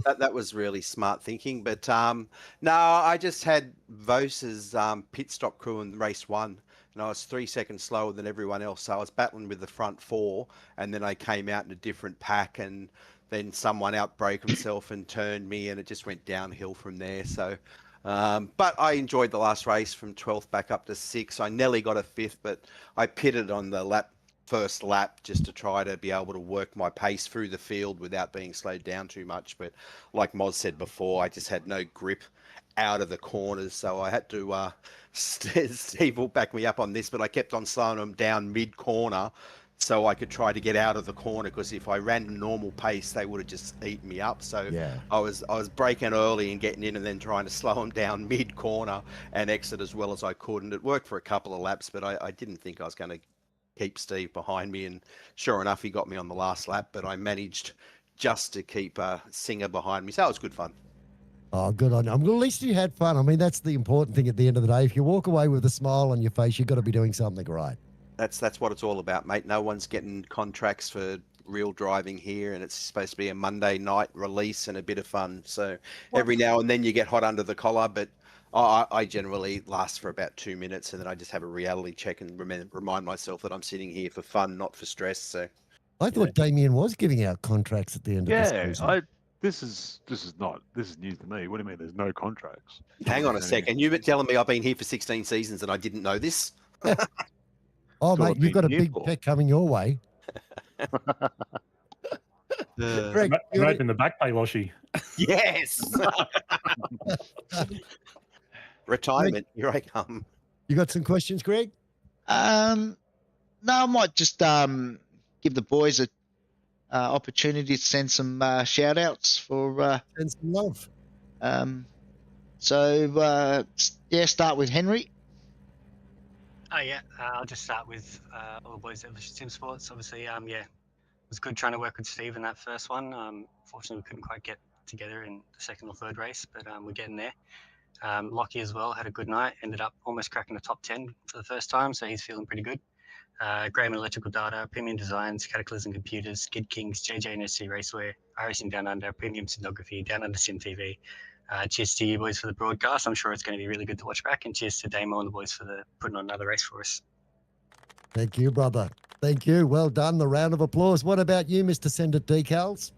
That was really smart thinking. But no, I just had Vose's pit stop crew in race 1. And I was 3 seconds slower than everyone else. So I was battling with the front 4, and then I came out in a different pack, and then someone outbraked himself and turned me, and it just went downhill from there. So, but I enjoyed the last race from 12th back up to 6th. I nearly got a 5th, but I pitted on the first lap just to try to be able to work my pace through the field without being slowed down too much. But like Moz said before, I just had no grip out of the corners, so I had to Steve will back me up on this, but I kept on slowing them down mid-corner so I could try to get out of the corner, because if I ran normal pace, they would have just eaten me up. So Yeah. I was braking early and getting in, and then trying to slow them down mid-corner and exit as well as I could. And it worked for a couple of laps, but I didn't think I was going to keep Steve behind me. And sure enough, he got me on the last lap, but I managed just to keep Singer behind me. So it was good fun. Oh, good on you. Well, at least you had fun. I mean, that's the important thing at the end of the day. If you walk away with a smile on your face, you've got to be doing something right. That's what it's all about, mate. No one's getting contracts for real driving here, and it's supposed to be a Monday night release and a bit of fun. So every now and then you get hot under the collar, but I generally last for about 2 minutes, and then I just have a reality check and remind myself that I'm sitting here for fun, not for stress. So I thought Damien was giving out contracts at the end of the season. This is news to me. What do you mean? There's no contracts. hang on a second, you've been telling me I've been here for 16 seasons and I didn't know this? Oh, That's what mate, I've you've got a been here big for. check coming your way. Greg, I'm opening the back pay, Loshy. Yes. Retirement. Here I come. you got some questions, Greg? No, I might just give the boys a opportunity to send some shout outs for And some love. start with Henry. Oh yeah, I'll just start with all the boys at Sim Sports. Obviously, it was good trying to work with Steve in that first one. Fortunately, we couldn't quite get together in the second or third race, but we're getting there. Lockie as well had a good night. Ended up almost cracking the top 10 for the first time, so he's feeling pretty good. Graham Electrical Data, Premium Designs, Cataclysm Computers, Skid Kings, JJ and SC Raceway, iRacing Down Under, Premium Sonography, Down Under Sim TV. Cheers to you boys for the broadcast. I'm sure it's going to be really good to watch back. And cheers to Damo and the boys for putting on another race for us. Thank you, brother. Thank you. Well done. The round of applause. What about you, Mr. Send It Decals?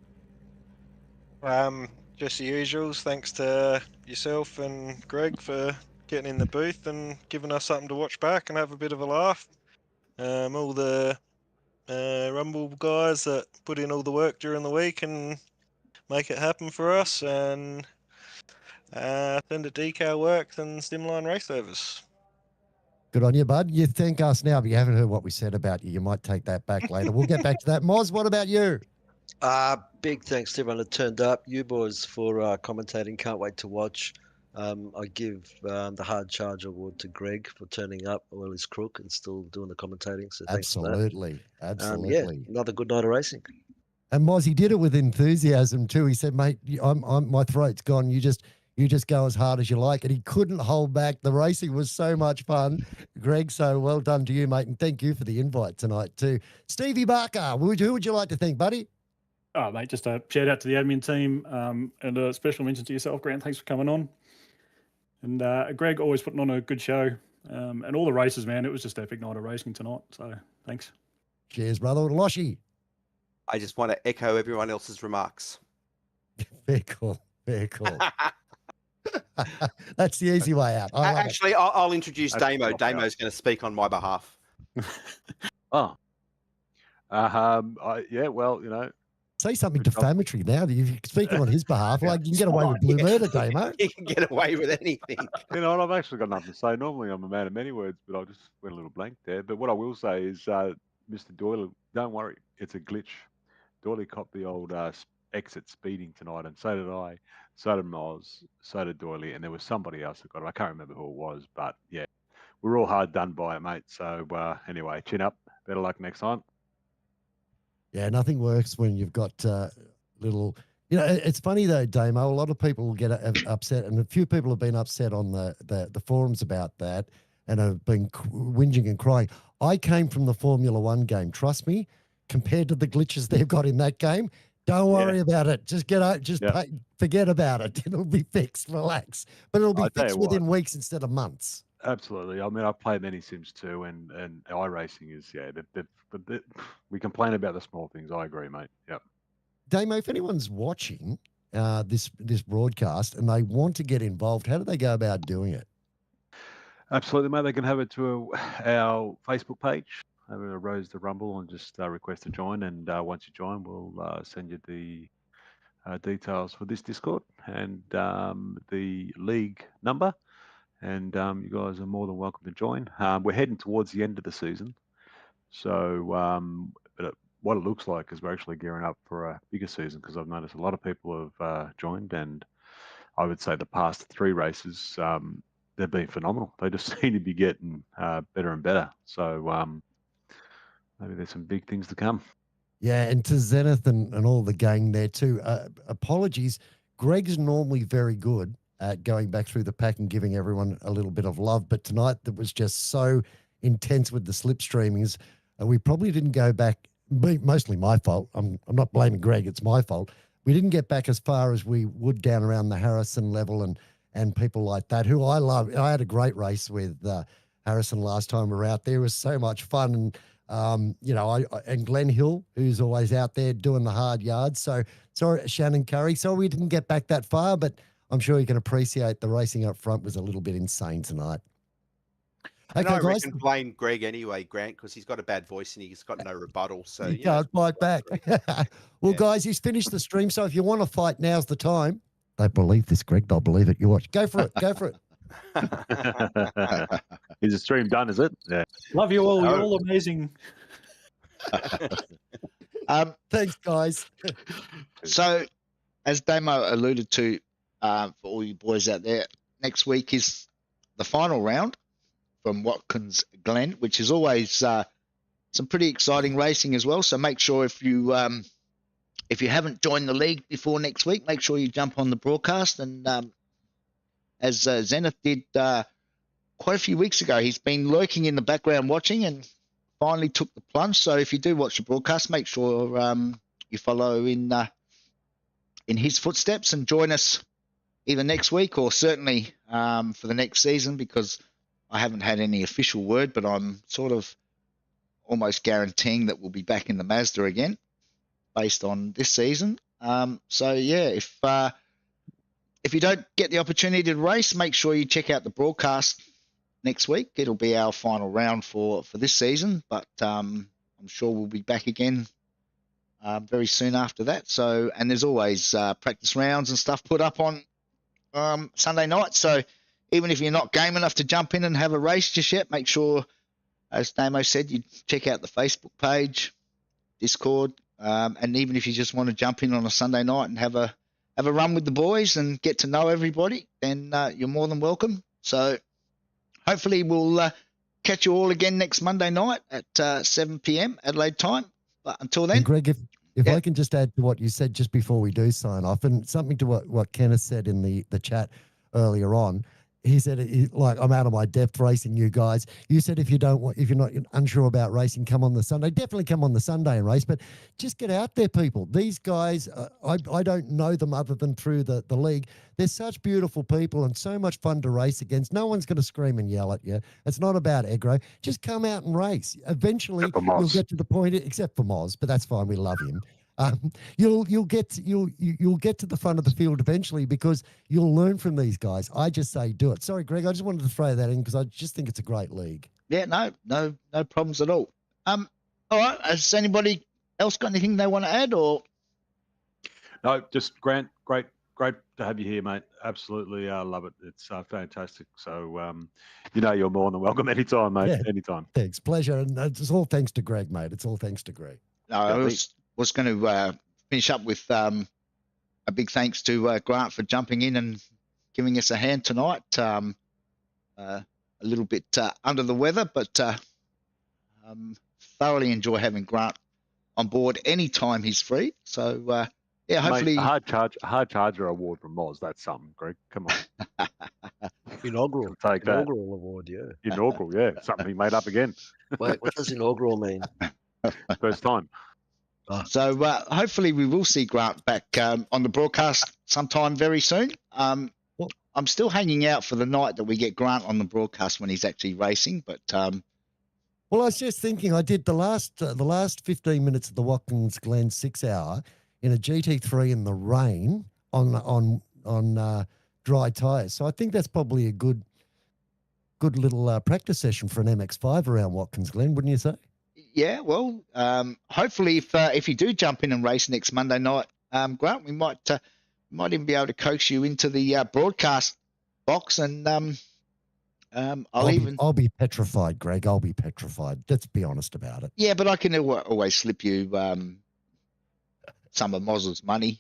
Just the usuals. Thanks to yourself and Greg for getting in the booth and giving us something to watch back and have a bit of a laugh. All the Rumble guys that put in all the work during the week and make it happen for us, and Send It Decal Works and Stimline Race Service. Good on you, bud. You thank us now, but you haven't heard what we said about you. You might take that back later. We'll get back to that. Moz, what about you? Big thanks to everyone that turned up. You boys for commentating. Can't wait to watch. I give the hard charge award to Greg for turning up while he's crook and still doing the commentating. So thanks for that. Absolutely. Another good night of racing. And Moz, he did it with enthusiasm too. He said, "Mate, my throat's gone. You just go as hard as you like." And he couldn't hold back. The racing was so much fun, Greg. So well done to you, mate, and thank you for the invite tonight too. Stevie Barker, who would you like to thank, buddy? Oh, mate, just a shout out to the admin team and a special mention to yourself, Grant. Thanks for coming on. And Greg, always putting on a good show. And all the races, man, it was just epic night of racing tonight. So thanks. Cheers, brother. Loshy. I just want to echo everyone else's remarks. Very cool. Very cool. That's the easy way out. Actually, I'll introduce Damo. Damo's going to speak on my behalf. Oh. Yeah, well, Say something defamatory now. You're speaking on his behalf. Like you can get away with blue murder, Damo. You can get away with anything. I've actually got nothing to say. Normally I'm a man of many words, but I just went a little blank there. But what I will say is, Mr. Doyle, don't worry, it's a glitch. Doyle copped the old exit speeding tonight, and so did I. So did Moz, so did Doyle, and there was somebody else that got it. I can't remember who it was, but yeah, we're all hard done by it, mate. So anyway, chin up. Better luck next time. Yeah, nothing works when you've got little. It's funny though, Damo. A lot of people will get upset, and a few people have been upset on the forums about that, and have been whinging and crying. I came from the Formula One game. Trust me, compared to the glitches they've got in that game, don't worry about it. Just forget about it. It'll be fixed. Relax. But it'll be fixed within weeks instead of months. Absolutely. I mean, I've played many sims too, and iRacing is we complain about the small things. I agree, mate. Yep. Damo, if anyone's watching this broadcast and they want to get involved, how do they go about doing it? Absolutely, mate. They can have it to our Facebook page, have a Rose the Rumble, and just request to join. And once you join, we'll send you the details for this Discord and the league number. And you guys are more than welcome to join. We're heading towards the end of the season. So what it looks like is we're actually gearing up for a bigger season, because I've noticed a lot of people have joined, and I would say the past 3 races, they've been phenomenal. They just seem to be getting better and better. So maybe there's some big things to come. Yeah, and to Zenith and all the gang there too. Apologies. Greg's normally very good at going back through the pack and giving everyone a little bit of love. But tonight that was just so intense with the slipstreamings. We probably didn't go back mostly my fault. I'm not blaming Greg. It's my fault. We didn't get back as far as we would down around the Harrison level and people like that, who I love. I had a great race with Harrison last time we were out there. It was so much fun. And, and Glenn Hill, who's always out there doing the hard yards. So sorry, Shannon Curry. So we didn't get back that far, but I'm sure you can appreciate the racing up front was a little bit insane tonight. And Okay, I guys. reckon blame Greg anyway, Grant, because he's got a bad voice and he's got no rebuttal. So He can't fight back. Well, Yeah. guys, he's finished the stream. So if you want to fight, now's the time. Don't believe this, Greg. Don't believe it. You watch. Go for it. Go for it. Is the stream done, is it? Yeah. Love you all. You're No. all amazing. Thanks, guys. So, as Damo alluded to, for all you boys out there, next week is the final round from Watkins Glen, which is always some pretty exciting racing as well. So make sure if you haven't joined the league before next week, make sure you jump on the broadcast. And as Zenith did quite a few weeks ago, he's been lurking in the background watching and finally took the plunge. So if you do watch the broadcast, make sure you follow in his footsteps and join us either next week or certainly for the next season, because I haven't had any official word, but I'm sort of almost guaranteeing that we'll be back in the Mazda again based on this season. So yeah, if you don't get the opportunity to race, make sure you check out the broadcast next week. It'll be our final round for this season, but I'm sure we'll be back again very soon after that. So, and there's always practice rounds and stuff put up on Sunday night. So even if you're not game enough to jump in and have a race just yet, make sure, as Damo said, you check out the Facebook page, Discord, and even if you just want to jump in on a Sunday night and have a run with the boys and get to know everybody, then you're more than welcome. So hopefully we'll catch you all again next Monday night at 7 p.m. Adelaide time. But until then, And Greg, if Yeah. I can just add to what you said just before we do sign off, and something to what Kenneth said in the chat earlier on. He said, like, I'm out of my depth racing you guys. You said if you're not unsure about racing, come on the Sunday. Definitely come on the Sunday and race, but just get out there, people. These guys, I don't know them other than through the league. They're such beautiful people and so much fun to race against. No one's going to scream and yell at you. It's not about aggro. Just come out and race. Eventually, Except for you'll Moz. get to the point, except for Moz, but that's fine. We love him. You'll get to the front of the field eventually because you'll learn from these guys. I just say do it. Sorry, Greg, I just wanted to throw that in because I just think it's a great league. yeah, no problems at all. All right. Has anybody else got anything they want to add, or? No, just Grant, great to have you here, mate. Absolutely love it. It's fantastic. So, you're more than welcome anytime, mate. Yeah. Anytime. Thanks, pleasure, and it's all thanks to Greg, mate. It's all thanks to Greg. No, I was going to finish up with a big thanks to Grant for jumping in and giving us a hand tonight. A little bit under the weather, but thoroughly enjoy having Grant on board anytime he's free. So yeah, hopefully. Mate, a hard charger award from Moz. That's something, Greg. Come on. Inaugural. Take that. Inaugural award, yeah. Inaugural, yeah. Something he made up again. Wait, what does inaugural mean? First time. So hopefully we will see Grant back on the broadcast sometime very soon. I'm still hanging out for the night that we get Grant on the broadcast when he's actually racing. But Well, I was just thinking, I did the last 15 minutes of the Watkins Glen 6 hour in a GT3 in the rain on dry tyres. So I think that's probably a good little practice session for an MX5 around Watkins Glen, wouldn't you say? yeah, well, hopefully if you do jump in and race next Monday night, Grant, we might even be able to coax you into the broadcast box, and I'll be petrified, Greg. I'll be petrified. Let's be honest about it. Yeah, but I can always slip you some of Moz's money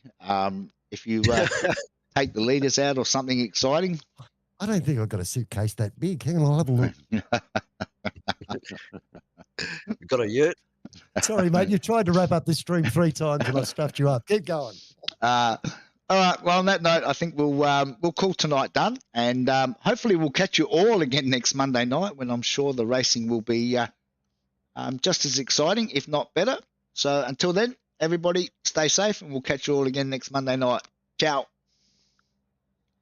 if you take the leaders out or something exciting. I don't think I've got a suitcase that big. Hang on, I'll have a look. You got a yurt? Sorry, mate. You tried to wrap up this stream 3 times and I stuffed you up. Keep going. All right. Well, on that note, I think we'll call tonight done, and hopefully we'll catch you all again next Monday night when I'm sure the racing will be just as exciting, if not better. So until then, everybody stay safe and we'll catch you all again next Monday night. Ciao.